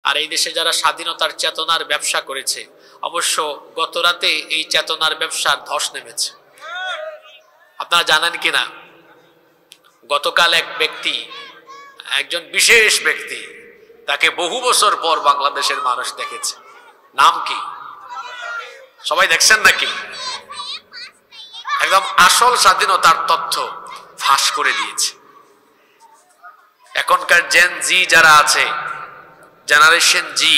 আর এই দেশে যারা স্বাধীনতার চেতনার ব্যবসা করেছে, অবশ্য গত রাতে এই চেতনার ব্যবসার ধস নেমেছে। আপনারা জানেন কিনা, গতকাল এক ব্যক্তি, একজন বিশেষ ব্যক্তি, তাকে বহু বছর পর বাংলাদেশের মানুষ দেখেছে। নাম কি? সবাই দেখছেন নাকি? একদম আসল স্বাধীনতার তথ্য ফাঁস করে দিয়েছে। এখনকার জেন জি যারা আছে, জেনারেশন জি,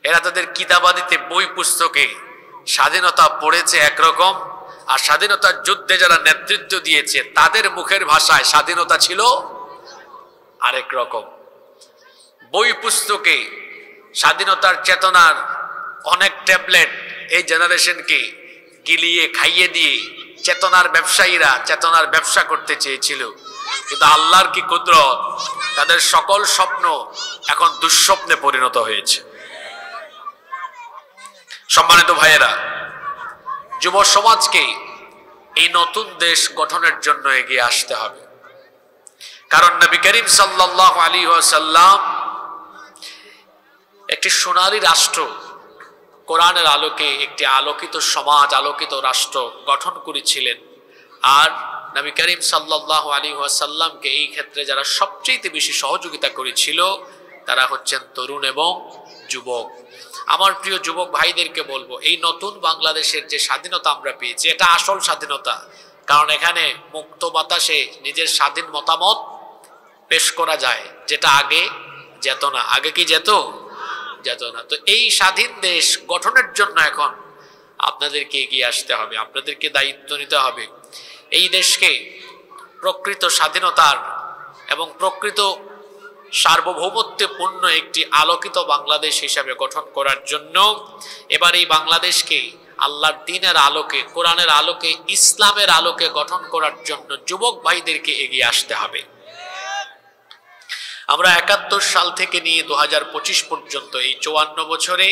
এরা তাদের কিতাবাদিতে বই পুস্তকে স্বাধীনতা পড়েছে একরকম, আর স্বাধীনতার যুদ্ধে যারা নেতৃত্ব দিয়েছে তাদের মুখের ভাষায় স্বাধীনতা ছিল আরেক রকম। বই পুস্তকে স্বাধীনতার চেতনার অনেক ট্যাবলেট এই জেনারেশনকে গিলিয়ে খাইয়ে দিয়ে চেতনার ব্যবসায়ীরা চেতনার ব্যবসা করতে চেয়েছিল, কিন্তু আল্লাহর কি কুদরত, তাদের সকল স্বপ্ন এখন দুঃস্বপ্নে পরিণত হয়েছে। সম্মানিত ভাইয়েরা, যুব সমাজকে এই নতুন দেশ গঠনের জন্য এগিয়ে আসতে হবে। কারণ নবী করিম সাল্লাল্লাহু আলাইহি ওয়াসাল্লাম একটি সোনালী রাষ্ট্র, কোরআনের আলোকে একটি আলোকিত সমাজ, আলোকিত রাষ্ট্র গঠন করেছিলেন। আর নবী করিম সাল্লাল্লাহু আলাইহি ওয়াসাল্লামকে এই ক্ষেত্রে যারা সবচেয়ে বেশি সহযোগিতা করেছিল তারা হচ্ছেন তরুণ এবং যুবক। আমার প্রিয় যুবক ভাইদেরকে বলবো, এই নতুন বাংলাদেশের যে স্বাধীনতা আমরা পেয়েছি, এটা আসল স্বাধীনতা। কারণ এখানে মুক্ত বাতাসে নিজের স্বাধীন মতামত পেশ করা যায়, যেটা আগে যেত না। আগে কি যেত না। তো এই স্বাধীন দেশ গঠনের জন্য এখন আপনাদেরকে এগিয়ে আসতে হবে, আপনাদেরকে দায়িত্ব নিতে হবে। এই দেশকে প্রকৃত স্বাধীনতার এবং প্রকৃত সার্বভৌমত্বপূর্ণ একটি আলোকিত বাংলাদেশ হিসাবে গঠন করার জন্য এবার এই বাংলাদেশকে আল্লাহর দ্বীনের আলোকে, কোরআনের আলোকে, ইসলামের আলোকে গঠন করার জন্য যুবক ভাইদেরকে এগিয়ে আসতে হবে। আমরা ৭১ সাল থেকে নিয়ে ২০২৫ পর্যন্ত এই ৫৪ বছরে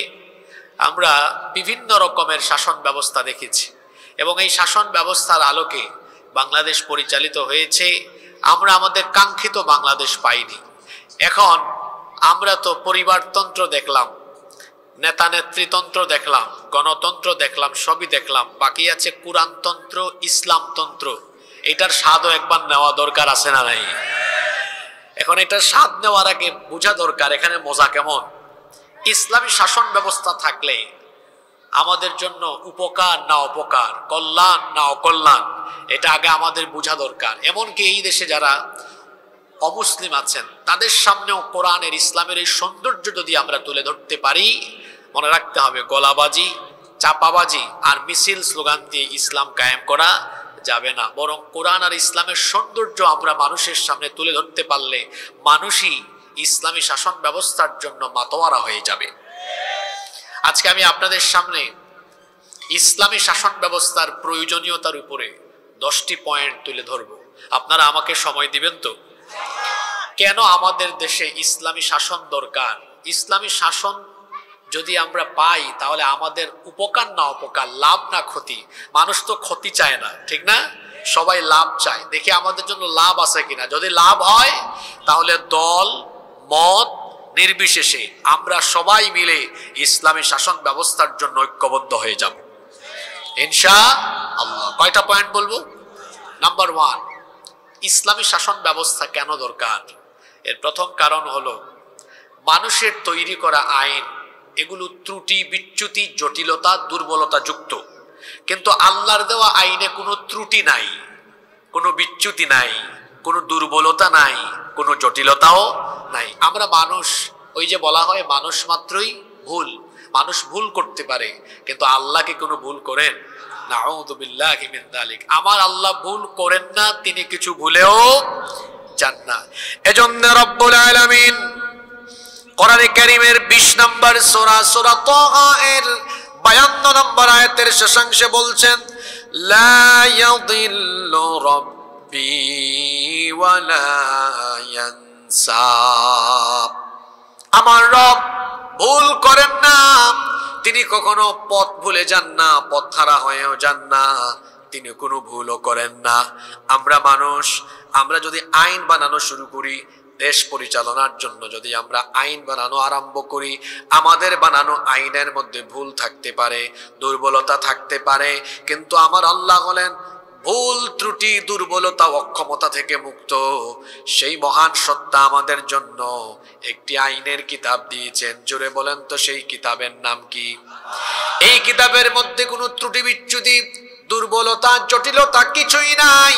আমরা বিভিন্ন রকমের শাসন ব্যবস্থা দেখেছি, এবং এই শাসন ব্যবস্থার আলোকে বাংলাদেশ পরিচালিত হয়েছে। আমরা আমাদের কাঙ্ক্ষিত বাংলাদেশ পাইনি। এখন আমরা তো পরিবারতন্ত্র দেখলাম, নেতা নেতৃতন্ত্র দেখলাম, গণতন্ত্র দেখলাম, সবই দেখলাম, বাকি আছে কুরআনতন্ত্র, ইসলামতন্ত্র। এটার স্বাদও একবার নেওয়া দরকার আছে না নাই? এখন এটার স্বাদ নেওয়ার আগে বোঝা দরকার এখানে মজা কেমন। ইসলামী শাসন ব্যবস্থা থাকলে আমাদের জন্য উপকার না অপকার, কল্যাণ না অকল্যাণ, এটা আগে আমাদের বোঝা দরকার। এমনকি এই দেশে যারা অমুসলিম আছেন তাদের সামনেও কোরআনের, ইসলামের এই সৌন্দর্য যদি আমরা তুলে ধরতে পারি, মনে রাখতে হবে গলাবাজি, চাপাবাজি আর মিছিল স্লোগান দিয়ে ইসলাম কায়েম করা যাবে না। বরং কোরআন আর ইসলামের সৌন্দর্য আমরা মানুষের সামনে তুলে ধরতে পারলে মানুষই ইসলামী শাসন ব্যবস্থার জন্য মাতোয়ারা হয়ে যাবে। আজকে আমি আপনাদের সামনে ইসলামী শাসন ব্যবস্থার প্রয়োজনীয়তার উপরে 10টি পয়েন্ট তুলে ধরব। আপনারা আমাকে সময় দিবেন তো? কেন আমাদের দেশে ইসলামী শাসন দরকার? ইসলামী শাসন যদি আমরা পাই তাহলে আমাদের উপকার না অপকার, লাভ না ক্ষতি। মানুষ তো ক্ষতি চায় না, ঠিক না? সবাই লাভ চায়। দেখি আমাদের জন্য লাভ আছে কিনা। যদি লাভ হয় তাহলে দল মত নির্বিশেষে আমরা সবাই মিলে ইসলামী শাসন ব্যবস্থার জন্য ঐক্যবদ্ধ হয়ে যাব ইনশাআল্লাহ। কয়টা পয়েন্ট বলবো? নাম্বার 1, ইসলামী শাসন ব্যবস্থা কেন দরকার? এর প্রথম কারণ হলো মানুষের তৈরি করা আইন, এগুলো ত্রুটি, বিচ্যুতি, জটিলতা, দুর্বলতা যুক্ত। কিন্তু আল্লাহর দেওয়া আইনে কোনো ত্রুটি নাই, কোনো বিচ্যুতি নাই, কোনো দুর্বলতা নাই, কোনো জটিলতাও নাই। আমরা মানুষ, ওই যে বলা হয় মানুষ মাত্রই ভুল, মানুষ ভুল করতে পারে, কিন্তু আল্লাহ কি কোনো ভুল করেন? নাউযু বিল্লাহি মিন যালিক। আমার আল্লাহ ভুল করেন না, তিনি কিছু ভুলেও যান না। এজন্য রব্বুল আলামিন কোরআনে কারীমের 20 নম্বর সূরা তাহা এর 52 নম্বর আয়াতের শেষাংশে বলছেন, লা ইয়াদিল্লু রাব্বি ওয়া লা ইয়ানসা। আমার রব ভুল করেন না, তিনি কখনো পথ ভুলে যান না, পথ হারা হয়েও যান না, তিনি কোনো ভুলও করেন না। আমরা মানুষ, আমরা যদি আইন বানানো শুরু করি, দেশ পরিচালনার জন্য যদি আমরা আইন বানানো আরম্ভ করি, আমাদের বানানো আইনের মধ্যে ভুল থাকতে পারে, দুর্বলতা থাকতে পারে, কিন্তু আমার আল্লাহ বলেন ভুল ত্রুটি দুর্বলতা অক্ষমতা থেকে মুক্ত সেই মহান সত্তা আমাদের জন্য একটি আইনের কিতাব দিয়েছেন। জোরে বলেন তো সেই কিতাবের নাম কি? এই কিতাবের মধ্যে কোনো ত্রুটি বিচ্যুতি দুর্বলতা জটিলতা কিছুই নাই।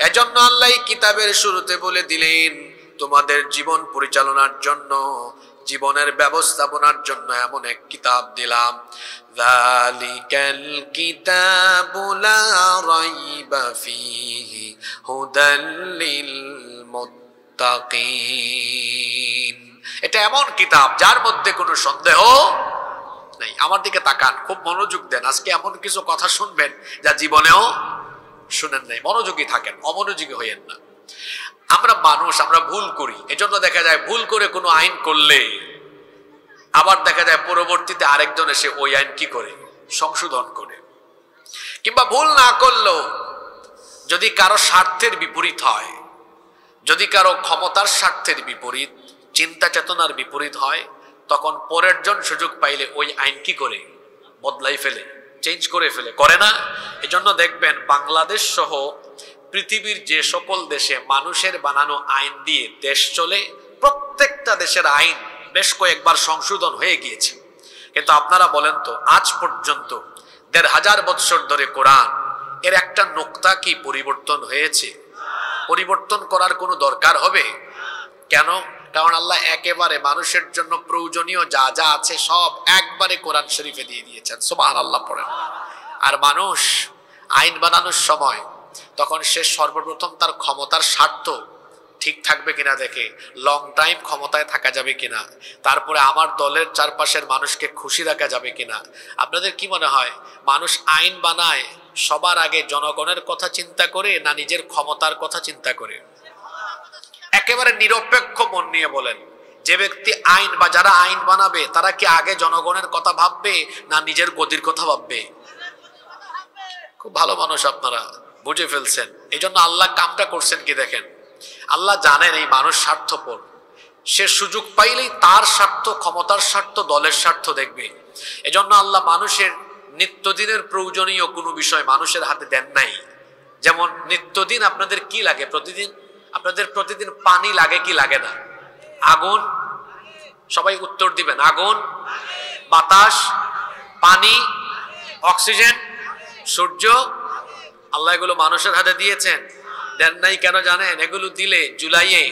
এজন্য আল্লাহ এই কিতাবের শুরুতে বলে দিলেন তোমাদের জীবন পরিচালনার জন্য, জীবনের ব্যবস্থাপনার জন্য এমন এক কিতাব দিলাম। যালিকাল কিতাবু লা রাইবা ফীহি হুদাল লিল মুত্তাকিন। এটা এমন কিতাব যার মধ্যে কোনো সন্দেহ নেই। আমার দিকে তাকান, খুব মনোযোগ দেন। আজকে এমন কিছু কথা শুনবেন যা জীবনেও শুনেন নাই। মনোযোগী থাকেন, অমনোযোগী হইয়েন না। আমরা মানুষ, আমরা ভুল করি। এজন্য দেখা যায় ভুল করে কোনো আইন করলে আবার দেখা যায় পরবর্তীতে আরেকজন এসে ওই আইন কি করে সংশোধন করে। কিংবা ভুল না করলেও যদি কারো স্বার্থের বিপরীত হয়, যদি কারো ক্ষমতার স্বার্থের বিপরীত, চিন্তা চেতনার বিপরীত হয়, তখন পরের জন সুযোগ পাইলে ওই আইন কি করে বদলাই ফেলে, চেঞ্জ করে ফেলে, করে না? এজন্য দেখবেন বাংলাদেশ সহ পৃথিবীর যে সকল দেশে মানুষের বানানো আইন দিয়ে দেশ চলে, প্রত্যেকটা দেশের আইন বেশ কয়েকবার সংশোধন হয়ে গিয়েছে। কিন্তু আপনারা বলেন তো আজ পর্যন্ত ১৫০০ বৎসর ধরে কোরআন এর একটা নোক্তা কি পরিবর্তন হয়েছে? পরিবর্তন করার কোনো দরকার হবে কেন? কারণ আল্লাহ একেবারে মানুষের জন্য প্রয়োজনীয় যা যা আছে সব একবারে কোরআন শরীফে দিয়ে দিয়েছেন। সুবহানাল্লাহ পড়েন। আর মানুষ আইন বানানোর সময় তখন সে সর্বপ্রথম তার ক্ষমতার স্বার্থ ঠিক থাকবে কিনা দেখে, লং টাইম ক্ষমতায় থাকা যাবে কিনা, তারপরে আমার দলের চারপাশের মানুষকে খুশি রাখা যাবে কিনা। আপনাদের কি মনে হয় মানুষ আইন বানায় সবার আগে জনগণের কথা চিন্তা করে না নিজের ক্ষমতার কথা চিন্তা করে? একেবারে নিরপেক্ষ মন নিয়ে বলেন, যে ব্যক্তি আইন বা যারা আইন বানাবে তারা কি আগে জনগণের কথা ভাববে না নিজের গদির কথা ভাববে? খুব ভালো মানুষ, আপনারা বুঝে ফেলছেন। এই জন্য আল্লাহ কামটা করছেন কি দেখেন, আল্লাহ জানেন এই মানুষ স্বার্থপর, সে সুযোগ পাইলেই তার স্বার্থ, ক্ষমতার স্বার্থ, দলের স্বার্থ দেখবে। এজন্য আল্লাহ মানুষের নিত্যদিনের প্রয়োজনীয় কোনো বিষয় মানুষের হাতে দেন নাই। যেমন নিত্যদিন আপনাদের কি লাগে? প্রতিদিন আপনাদের প্রতিদিন পানি লাগে কি লাগে না? আগুন, সবাই উত্তর দিবেন। আগুন, বাতাস, পানি, অক্সিজেন, সূর্য, আল্লাহ এগুলো মানুষের হাতে দিয়েছেন? দেন নাই। কেন জানেন? এগুলো দিলে জুলাইয়ে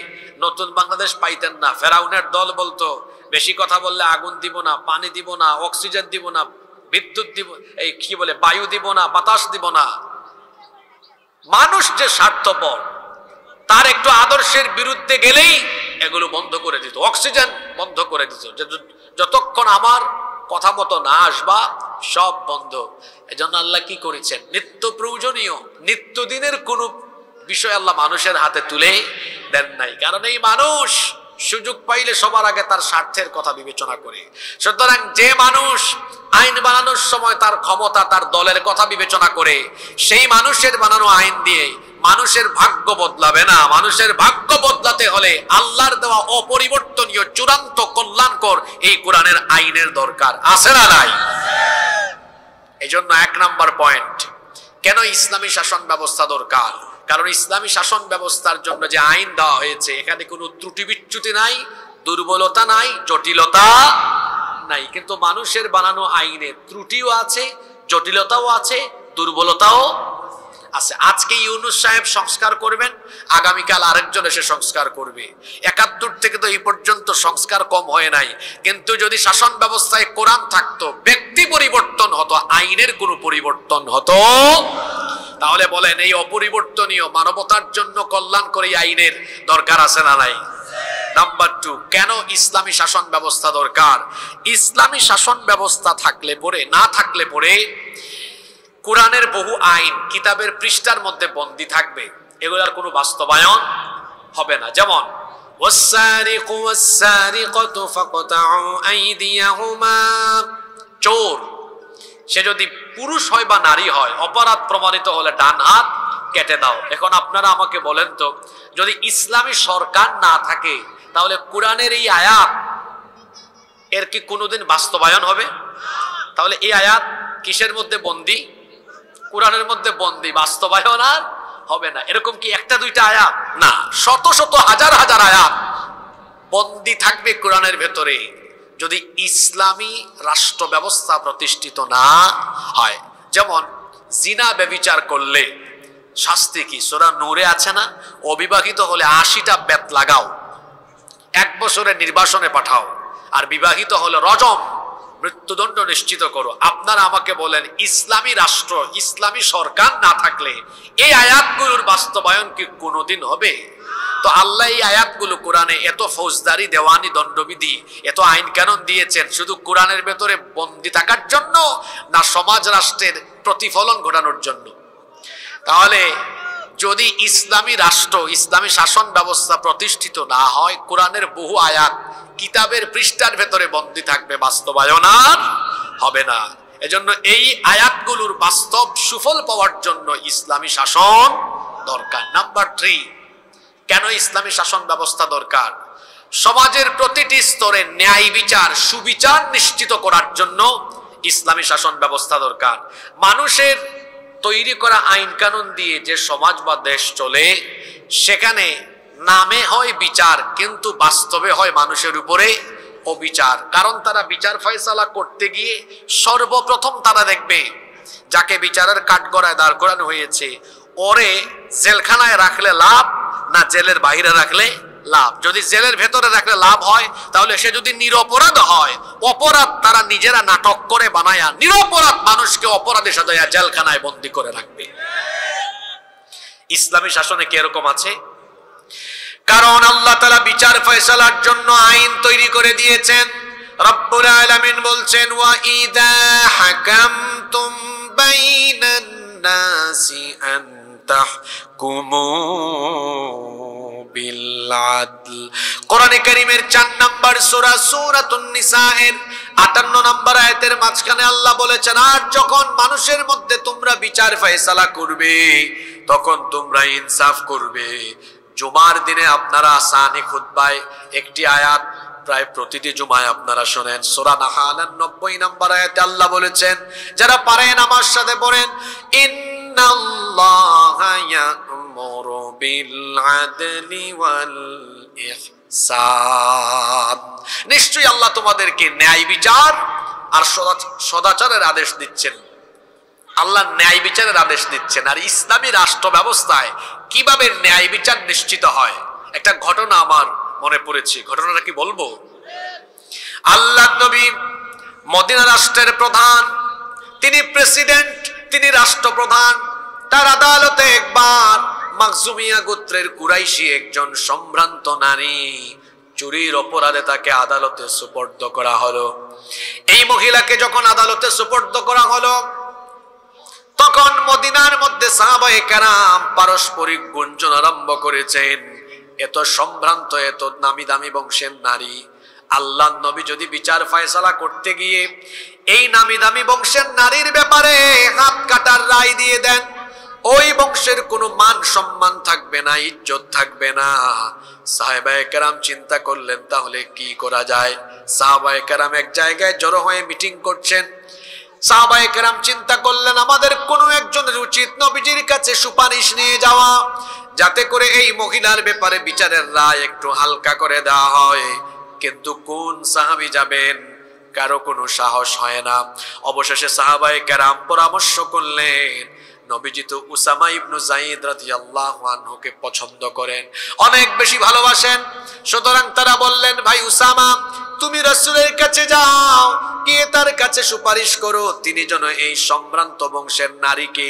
নতুন বাংলাদেশ পাইতেন না। ফেরাউনের দল বলতো বেশি কথা বললে আগুন দিব না, পানি দিব না, অক্সিজেন দিব না, বিদ্যুৎ দিব, এই কি বলে বায়ু দিব না, বাতাস দিব না। মানুষ যে স্বার্থপর, তার একটু আদর্শের বিরুদ্ধে গেলেই এগুলো বন্ধ করে দিত, অক্সিজেন বন্ধ করে দিত, যতক্ষণ আমার কথা মতো না আসবা সব বন্ধ। এজন্য আল্লাহ কি করেছেন? নিত্য প্রয়োজনীয় নিত্যদিনের কোন বিষয় আল্লাহ মানুষের হাতে তুলে দেন নাই। কারণ এই মানুষ সুযোগ পাইলে সবার আগে তার স্বার্থের কথা বিবেচনা করে। সুতরাং যে মানুষ আইন বানানোর সময় তার ক্ষমতা, তার দলের কথা বিবেচনা করে, সেই মানুষের বানানো আইন দিয়ে মানুষের ভাগ্য বদলাবে না। মানুষের ভাগ্য বদলাতে হলে আল্লাহর দেওয়া অপরিবর্তনীয় চূড়ান্ত কল্যাণকর এই কোরআনের আইনের দরকার আছে না নাই? এই জন্য ১ নম্বর পয়েন্ট, কেন ইসলামী শাসন ব্যবস্থা দরকার? কারণ ইসলামী শাসন ব্যবস্থার জন্য যে আইন দেওয়া হয়েছে এখানে কোনো ত্রুটি বিচ্যুতি নাই, দুর্বলতা নাই, জটিলতা নাই। কিন্তু মানুষের বানানো আইনে ত্রুটিও আছে, জটিলতাও আছে, দুর্বলতাও আছে। আজকে ইউনূস সাহেব সংস্কার করবেন, আগামীকাল আরেকজন এসে সংস্কার করবে। ৭১ থেকে তো এই পর্যন্ত সংস্কার কম হয় নাই। কিন্তু যদি শাসন ব্যবস্থায় কোরআন থাকতো, ব্যক্তি পরিবর্তন হতো, আইনের কোনো পরিবর্তন হতো, তাহলে বলেন এই অপরিবর্তনীয় মানবতার জন্য কল্যাণকরী আইনের দরকার আছে না নাই? নাম্বার 2, কেন ইসলামী শাসন ব্যবস্থা দরকার? ইসলামী শাসন ব্যবস্থা থাকলে পরে, না থাকলে পরে কোরআনের বহু আইন কিতাবের পৃষ্ঠার মধ্যে বন্দী থাকবে, এগুলার কোনো বাস্তবায়ন হবে না। যেমন ওয়াস-সারিকু ওয়াস-সারিকাতু ফাকতাউ আইদিয়াহুমা, চোর সে যদি পুরুষ হয় বা নারী হয়, অপরাধ প্রমাণিত হলে ডান হাত কেটে দাও। এখন আপনারা আমাকে বলেন তো, যদি ইসলামী সরকার না থাকে তাহলে কোরআনের এই আয়াত এর কি কোনোদিন বাস্তবায়ন হবে? তাহলে এই আয়াত কিসের মধ্যে বন্দী? কোরআনের মধ্যে বন্দী, বাস্তবায়ন আর হবে না। এরকম কি একটা দুইটা আয়াত না, শত শত হাজার হাজার আয়াত বন্দী থাকবে কোরআনের ভেতরে যদি ইসলামী রাষ্ট্র ব্যবস্থা প্রতিষ্ঠিত না হয়। যেমন জিনা ব্যভিচার করলে শাস্তি কি? সূরা নূরে আছে না, অবিবাহিত হলে ৮০টা বেত লাগাও, ১ বছরের নির্বাসনে পাঠাও, আর বিবাহিত হলে রজম, মৃত্যুদণ্ড নিশ্চিত করো। আপনারা আমাকে বলেন, ইসলামী রাষ্ট্র, ইসলামী সরকার না থাকলে এই আয়াতগুলোর বাস্তবায়ন কি কোনোদিন হবে? তো আল্লাহ এই আয়াতগুলো কোরআনে এত ফৌজদারি, দেওয়ানি, দণ্ডবিধি, এত আইন কানুন দিয়েছেন শুধু কোরআনের ভেতরে বন্দী থাকার জন্য, না সমাজ রাষ্ট্রের প্রতিফলন ঘটানোর জন্য? তাহলে যদি ইসলামী রাষ্ট্র, ইসলামী শাসন ব্যবস্থা প্রতিষ্ঠিত না হয়, কোরআনের বহু আয়াত কিতাবের পৃষ্ঠার ভেতরে বন্দী থাকবে, বাস্তবায়ন আর হবে না। এজন্য এই আয়াতগুলোর বাস্তব সুফল পাওয়ার জন্য ইসলামী শাসন দরকার। নাম্বার 3, কেন ইসলামী শাসন ব্যবস্থা দরকার? সমাজের প্রতিটি স্তরে ন্যায় বিচার, সুবিচার নিশ্চিত করার জন্য ইসলামী শাসন ব্যবস্থা দরকার। মানুষের তৈরি করা আইন কানুন দিয়ে যে সমাজ বা দেশ চলে, সেখানে নামে হয় বিচার, কিন্তু বাস্তবে হয় মানুষের উপরে অবিচার। কারণ তারা বিচার ফয়সালা করতে গিয়ে সর্বপ্রথম তারা দেখবে যাকে বিচারের কাঠগড়ায় দাঁড় করানো হয়েছে, ওরে জেলখানায় রাখলে লাভ না জেলের বাইরে রাখলে লাভ। যদি জেলের ভেতরে রাখলে লাভ হয়, তাহলে সে যদি নিরপরাধ হয়, অপরাধ তারা নিজেরা নাটক করে বানায়া নিরপরাধ মানুষকে অপরাধে সাজায়া জেলখানায় বন্দী করে রাখবে। ইসলামী শাসনে কি এরকম আছে? কারণ আল্লাহ তাআলা বিচার ফয়সালার জন্য আইন তৈরি করে দিয়েছেন। রব্বুল আলামিন বলছেন, ওয়া ইযা হাকামতুম বাইনান নাসি আন তাহকুমু বিল আদল। কোরআনে কারীমের 4 নম্বর সূরা সূরাতুন নিসা এর 58 নম্বর আয়াতের মাঝখানে আল্লাহ বলেছেন, আর যখন মানুষের মধ্যে তোমরা বিচার ফয়সালা করবে, তখন তোমরা ইনসাফ করবে। জুমার দিনে আপনারা সানি খুতবায় একটি আয়াত প্রায় প্রতিটি জুমায় আপনারা শোনেন। সূরা নাহলের 90 নম্বর আয়াতে আল্লাহ বলেছেন, যারা পারেন আমার সাথে পড়েন, ইন্নাল্লাহা ইয়া'মুরু বিল আদলি ওয়াল ইহসান। নিশ্চয়ই আল্লাহ তোমাদেরকে ন্যায় বিচার আর সদাচারের আদেশ দিচ্ছেন। আল্লাহ ন্যায় বিচারের আদেশ দিচ্ছেন। আর ইসলামী রাষ্ট্র ব্যবস্থায় কিভাবে ন্যায় বিচার নিশ্চিত হয়, একটা ঘটনা আমার মনে পড়েছে। ঘটনাটা কি বলবো? আল্লাহর নবী মদিনা রাষ্ট্রের প্রধান, তিনি প্রেসিডেন্ট, তিনি রাষ্ট্রপ্রধান। তার আদালতে একবার মাখজুমিয়া গোত্রের কুরাইশি একজন সম্ভ্রান্ত নারী চুরির অপরাধে তাকে আদালতে সুপর্দ করা হলো। এই মহিলাকে যখন আদালতে সুপর্দ করা হলো, তখন মদিনার মধ্যে সাহাবায়ে কেরাম পারস্পরিক গুঞ্জন আরম্ভ করেছেন, এত সম্ভ্রান্ত, এত নামি দামি বংশের নারী, আল্লাহর নবী যদি বিচার ফয়সালা করতে গিয়ে এই নামি দামি বংশের নারীর ব্যাপারে হাত কাটার রায় দিয়ে দেন, ওই বংশের কোনো মান সম্মান থাকবে না, ইজ্জত থাকবে না। সাহাবায়ে কেরাম চিন্তা করলেন, তাহলে কি করা যায়? সাহাবায়ে কেরাম এক জায়গায় জড়ো হয়ে মিটিং করছেন। সাহাবায়ে কেরাম চিন্তা করলেন, আমাদের কোনো একজনের উচিত নবীজির কাছে সুপারিশ নিয়ে যাওয়া, যাতে করে এই মহিলার ব্যাপারে বিচারের রায় একটু হালকা করে দেওয়া হয়। কিন্তু কোন সাহাবী যাবেন? কারো কোনো সাহস হয় না। অবশেষে সাহাবায়ে কেরাম পরামর্শ করলেন, নবীজি তো উসামা ইবনে যায়েদ রাদিয়াল্লাহু আনহুকে পছন্দ করেন, অনেক বেশি ভালোবাসেন। সুতরাং তারা বললেন, ভাই উসামা, তুমি রাসূলের কাছে যাও, গিয়ে তার কাছে সুপারিশ করো, তিনি যেন এই সম্ভ্রান্ত বংশের নারীকে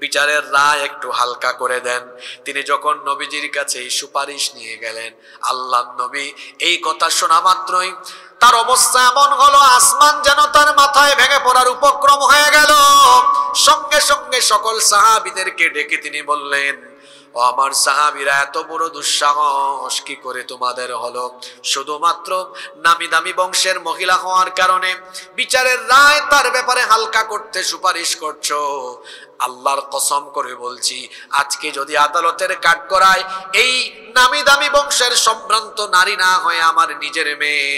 বিচারের রায় একটু হালকা করে দেন। তিনি যখন নবীজির কাছে এই সুপারিশ নিয়ে গেলেন, আল্লাহর নবী এই কথা শোনা মাত্রই তার অবস্থা এমন হলো, আসমান যেন তার মাথায় ভেঙে পড়ার উপক্রম হয়ে গেল। সঙ্গে সঙ্গে সকল সাহাবীদেরকে ডেকে তিনি বললেন, ও আমার সাহাবীরা, এত বড় দুঃসাহস কি করে তোমাদের হলো? শুধুমাত্র নামি দামি বংশের মহিলা হওয়ার কারণে বিচারের রায় তার ব্যাপারে হালকা করতে সুপারিশ করছো। আল্লাহর কসম করে বলছি, আজকে যদি আদালতের কাঠগড়ায় এই নামি দামি বংশের সম্ভ্রান্ত নারী না হয়ে আমার নিজের মেয়ে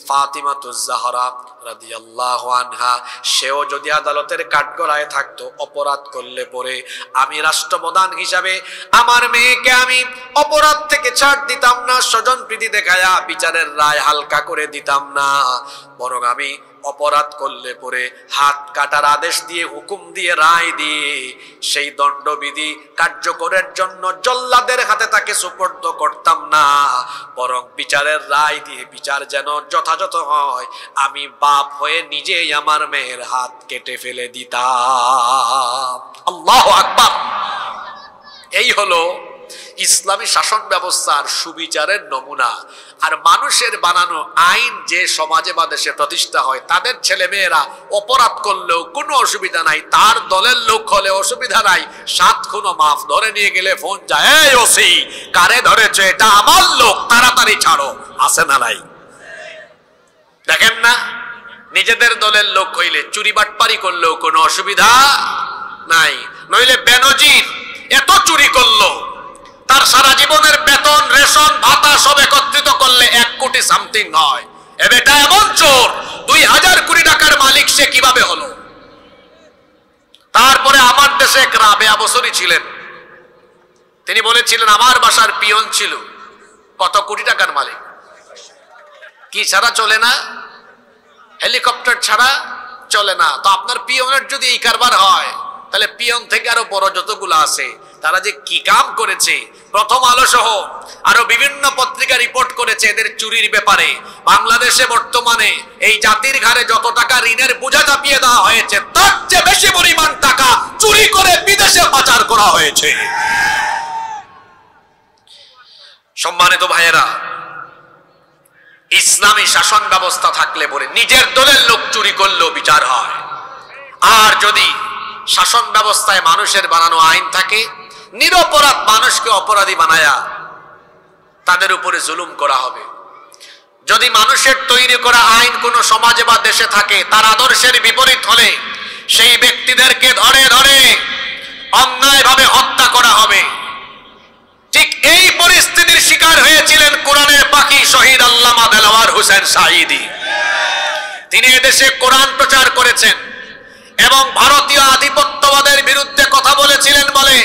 ফাতিমাতুজ জাহরা রাদিয়াল্লাহু আনহা, সেও যদি আদালতের কাঠগড়ায় থাকতো, অপরাধ করলে পরে আমি রাষ্ট্রপ্রধান হিসাবে আমার মেয়েকে আমি অপরাধ থেকে ছাড় দিতাম না, স্বজন প্রীতি দেখায়া বিচারের রায় হালকা করে দিতাম না, বরং আমি অপরাধ করলে পরে হাত কাটার আদেশ দিয়ে, হুকুম দিয়ে, রায় দিয়ে সেই দণ্ডবিধি কার্যকরের জন্য জল্লাদের হাতে তাকে সুপর্দ করতাম না, বরং বিচারের রায় দিয়ে বিচার যেন যথাযথ হয় আমি বাপ হয়ে নিজেই আমার মেয়ের হাত কেটে ফেলে দিতাম। আল্লাহু আকবার। এই হলো ইসলামী শাসন ব্যবস্থার সুবিচারের নমুনা। আর মানুষের বানানো আইন যে সমাজে বা দেশে প্রতিষ্ঠা হয়, তাদের ছেলে মেয়েরা অপরাধ করলেও কোনো অসুবিধা নাই, তার দলের লোক হলে অসুবিধা নাই, 7 খুনও মাফ, ধরে নিয়ে গেলে ফোন যায়, এই ওসি কারে ধরেছে, এটা আমার লোক, তাড়াতাড়ি ছাড়ো, আছে না নাই? দেখেন না, নিজেদের দলের লোক হইলে চুরি বাটপারি করলেও কোনো অসুবিধা নাই। নইলে বেনজির এত চুরি করলো, তার সারা জীবনের বেতন, রেশন, ভাতা সব একত্রিত করলে 1 কোটি সামথিং হয়। এটা এমন চোর, 2000 কোটি টাকার মালিক সে কিভাবে হলো? তারপরে আমার দেশে এক রাবেয়া বসরি ছিলেন, তিনি বলেছিলেন আমার বাসার পিয়ন ছিল, কত কোটি টাকার মালিক। কি ছাড়া চলে না? হেলিকপ্টার ছাড়া চলে না। তো আপনার পিয়নের যদি এই কারবার হয়, তাহলে পিয়ন থেকে আরো বড় যতগুলো আছে তারা যে কি কাম করেছে। প্রথম আলো সহ আরো বিভিন্ন পত্রিকা রিপোর্ট করেছে এদের চুরির ব্যাপারে। বাংলাদেশে বর্তমানে এই জাতির ঘাড়ে যত টাকা ঋণের বোঝা চাপিয়ে দেওয়া হয়েছে, তার চেয়ে বেশি পরিমাণ টাকা চুরি করে বিদেশে পাচার করা হয়েছে। সম্মানিত ভাইয়েরা, ইসলামী শাসন ব্যবস্থা থাকলে পরে নিজের দলের লোক চুরি করলেও বিচার হয়। আর যদি শাসন ব্যবস্থায় মানুষের বানানো আইন থাকে, নিরপরাধ মানুষকে অপরাধী বানায়া তাদের উপরে জুলুম করা হবে। যদি মানুষের তৈরি করা আইন কোনো সমাজে বা দেশে থাকে, তার আদর্শের বিপরীত হলে সেই ব্যক্তিদেরকে ধরে ধরে অন্যায়ভাবে হত্যা করা হবে। ঠিক এই পরিস্থিতির শিকার হয়েছিলেন কোরআনের পাখি শহীদ আল্লামা দেলাওয়ার হোসেন সাঈদী। তিনি এদেশে কোরআন প্রচার করেছেন এবং ভারতীয় আধিপত্যবাদের বিরুদ্ধে কথা বলেছিলেন বলে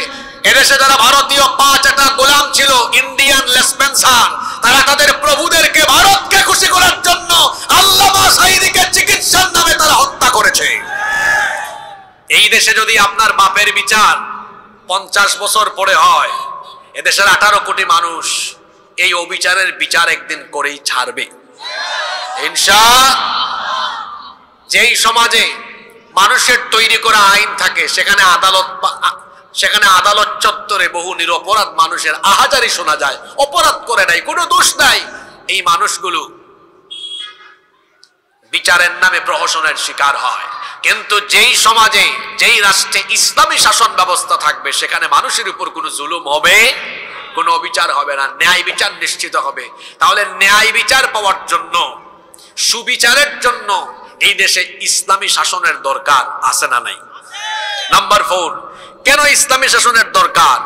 এদেশে যারা ভারতীয় 5টা গোলাম ছিল, ইন্ডিয়ান লেসপেন্সার, তারা তাদের প্রভুদেরকে ভারতকে খুশি করার জন্য আল্লামা সাঈদীকে চিকিৎসার নামে তারা হত্যা করেছে। এই দেশে যদি আপনার বাপের বিচার 50 বছর পরে হয়, এদেশের 18 কোটি মানুষ এই অবিচারের বিচার একদিন করেই ছাড়বে ইনশাআল্লাহ। যেই সমাজে মানুষের তৈরি করা আইন থাকে, সেখানে আদালত চত্বরে বহু নিরপরাধ মানুষের আহাজারি শোনা যায়, অপরাধ করে নাই, কোনো দোষ নাই, এই মানুষগুলো বিচারের নামে প্রহসনের শিকার হয়। কিন্তু যেই সমাজে, যেই রাষ্ট্রে ইসলামী শাসন ব্যবস্থা থাকবে, সেখানে মানুষের উপর কোনো জুলুম হবে, কোনো অবিচার হবে না, ন্যায় বিচার নিশ্চিত হবে। তাহলে ন্যায় বিচার পাওয়ার জন্য, সুবিচারের জন্য এই দেশে ইসলামী শাসনের দরকার আছে না নাই? নাম্বার 4, কেন ইসলামী শাসনের দরকার?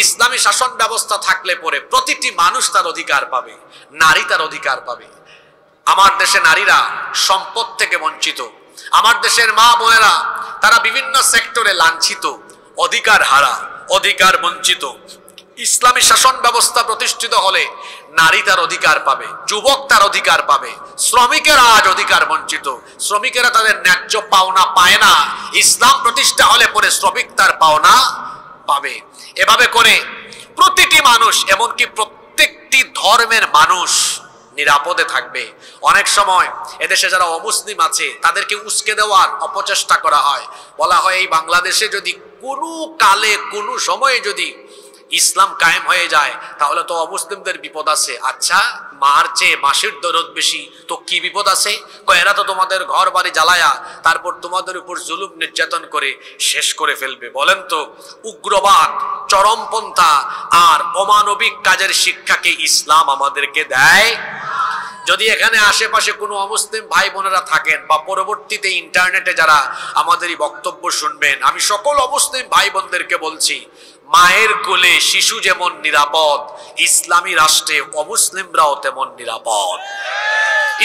ইসলামী শাসন ব্যবস্থা থাকলে পরে প্রতিটি মানুষ তার অধিকার পাবে, নারী তার অধিকার পাবে। আমার দেশে নারীরা সম্পদ থেকে বঞ্চিত, আমার দেশের মা বোনেরা তারা বিভিন্ন সেক্টরে লাঞ্ছিত, অধিকার হারা, অধিকার বঞ্চিত। ইসলামী শাসন ব্যবস্থা প্রতিষ্ঠিত হলে নারী তার অধিকার পাবে, যুবক তার অধিকার পাবে, শ্রমিকেরা আজ অধিকার বঞ্চিত, শ্রমিকেরা তাদের ন্যায্য পাওনা পায় না। ইসলাম প্রতিষ্ঠা হলে পরে শ্রমিক তার পাওনা পাবে। এভাবে করে প্রতিটি মানুষ, এমনকি প্রত্যেকটি ধর্মের মানুষ নিরাপদে থাকবে। অনেক সময় এদেশে যারা অমুসলিম আছে তাদেরকে উস্কে দেওয়ার অপচেষ্টা করা হয়। বলা হয় এই বাংলাদেশে যদি কোনো কালে কোনো সময়ে যদি ইসলাম কায়েম হয়ে যায়, তাহলে তো অমুসলিমদের বিপদ আছে। আচ্ছা, মার চেয়ে মাসির দরদ বেশি, তো কি বিপদ আছে? এরা তো তোমাদের ঘর বাড়ি জ্বালায়া তারপর তোমাদের উপর জুলুম নির্যাতন করে শেষ করে ফেলবে। বলেন তো, উগ্রবাদ, চরমপন্থা আর অমানবিক কাজের শিক্ষাকে ইসলাম আমাদেরকে দেয়? যদি এখানে আশেপাশে কোনো অমুসলিম ভাই বোনেরা থাকেন বা পরবর্তীতে ইন্টারনেটে যারা আমাদের এই বক্তব্য শুনবেন, আমি সকল অমুসলিম ভাই বোনদেরকে বলছি, মায়ের কোলে শিশু যেমন নিরাপদ, ইসলামী রাষ্ট্রে অমুসলিমরাও তেমন নিরাপদ।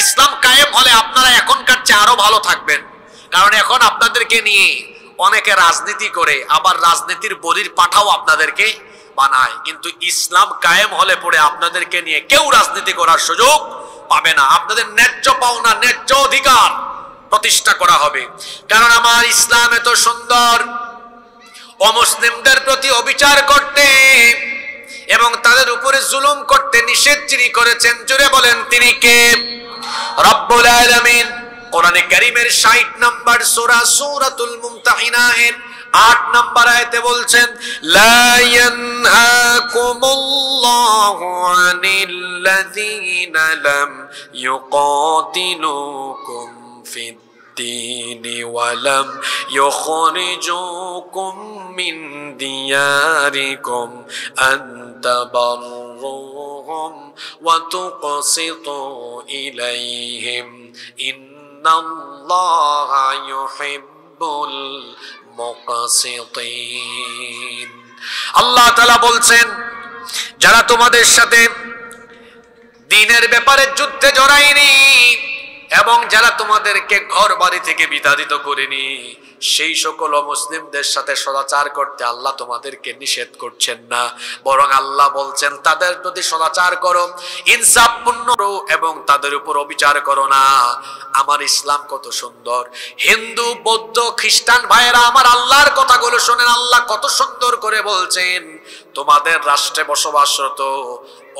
ইসলাম কায়েম হলে আপনারা এখনকার চেয়ে আরো ভালো থাকবেন, কারণ এখন আপনাদেরকে নিয়ে অনেকে রাজনীতি করে, আবার রাজনীতির বলির পাঠাও আপনাদেরকে বানায়। কিন্তু ইসলাম কায়েম হলে পরে আপনাদেরকে নিয়ে কেউ রাজনীতি করার সুযোগ পাবে না। আপনাদের ন্যায্য পাওনা, ন্যায্য অধিকার প্রতিষ্ঠা করা হবে। কারণ আমার ইসলাম এত সুন্দর, অমুসলিমদের প্রতি অবিচার করতে এবং তাদের উপরে জুলুম করতে নিষেধ যিনি করেছেন, জোরে বলেন তিনি কে? রব্বুল আলামিন কোরআনে কারীমের 60 নম্বর সূরা সূরাতুল মুমতাহিনা এর 8 নম্বর আয়াতে বলছেন, লা ইয়ানহাকুমুল্লাহু আনিল্লাযীনা লাম ইউকাতিলুকুম ফিদ-দীনি ওয়া লাম ইউখরিজুকুম মিন দিয়ারিকুম আন তাবাররুহুম ওয়া তুকসিতু ইলাইহিম ইন্নাল্লাহা ইউহিব্বুল মুকসিতিন। আল্লাহ তাআলা বলছেন, যারা তোমাদের সাথে দ্বীনের ব্যাপারে যুদ্ধে জড়ায়নি এবং যারা তোমাদেরকে ঘর বাড়ি থেকে বিতাড়িত করেনি, সেই সকল মুসলিমদের সাথে সদাচার করতে আল্লাহ তোমাদেরকে নিষেধ করছেন না, বরং আল্লাহ বলছেন তাদের প্রতি সদাচার করো, ইনসাফপূর্ণ এবং তাদের উপর অবিচার করো না। আমার ইসলাম কত সুন্দর! হিন্দু, বৌদ্ধ, খ্রিস্টান ভাইয়েরা আমার আল্লাহর কথাগুলো শোনেন। আল্লাহ কত সুন্দর করে বলছেন, তোমাদের রাষ্ট্রে বসবাসরত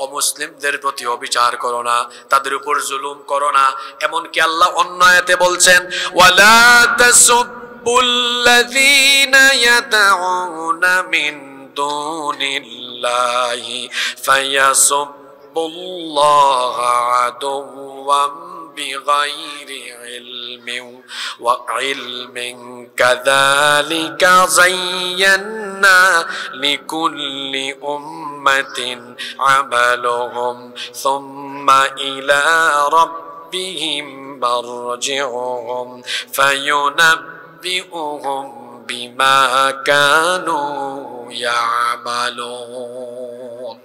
অমুসলিমদের প্রতি অবিচার করো না, তাদের উপর জুলুম করো না। এমনকি আল্লাহ অন্য আয়াতে বলছেন, ওয়ালা তাসুব্বুল্লাযীনা ইয়াদউনা মিন দুনিল্লাহি ফায়াসুব্বুল্লাহা আদুওয়াম বিগাইরি ইলমিন ওয়া ইলমিন কাযালিকা যায়্যানা লিকুল্লি উম্মাতিন আমালুহুম সুম্মা ইলা রাব্বিহিম মারজিউহুম ফায়ুনাব্বিউহুম বিমা কানু ইয়ামালুন।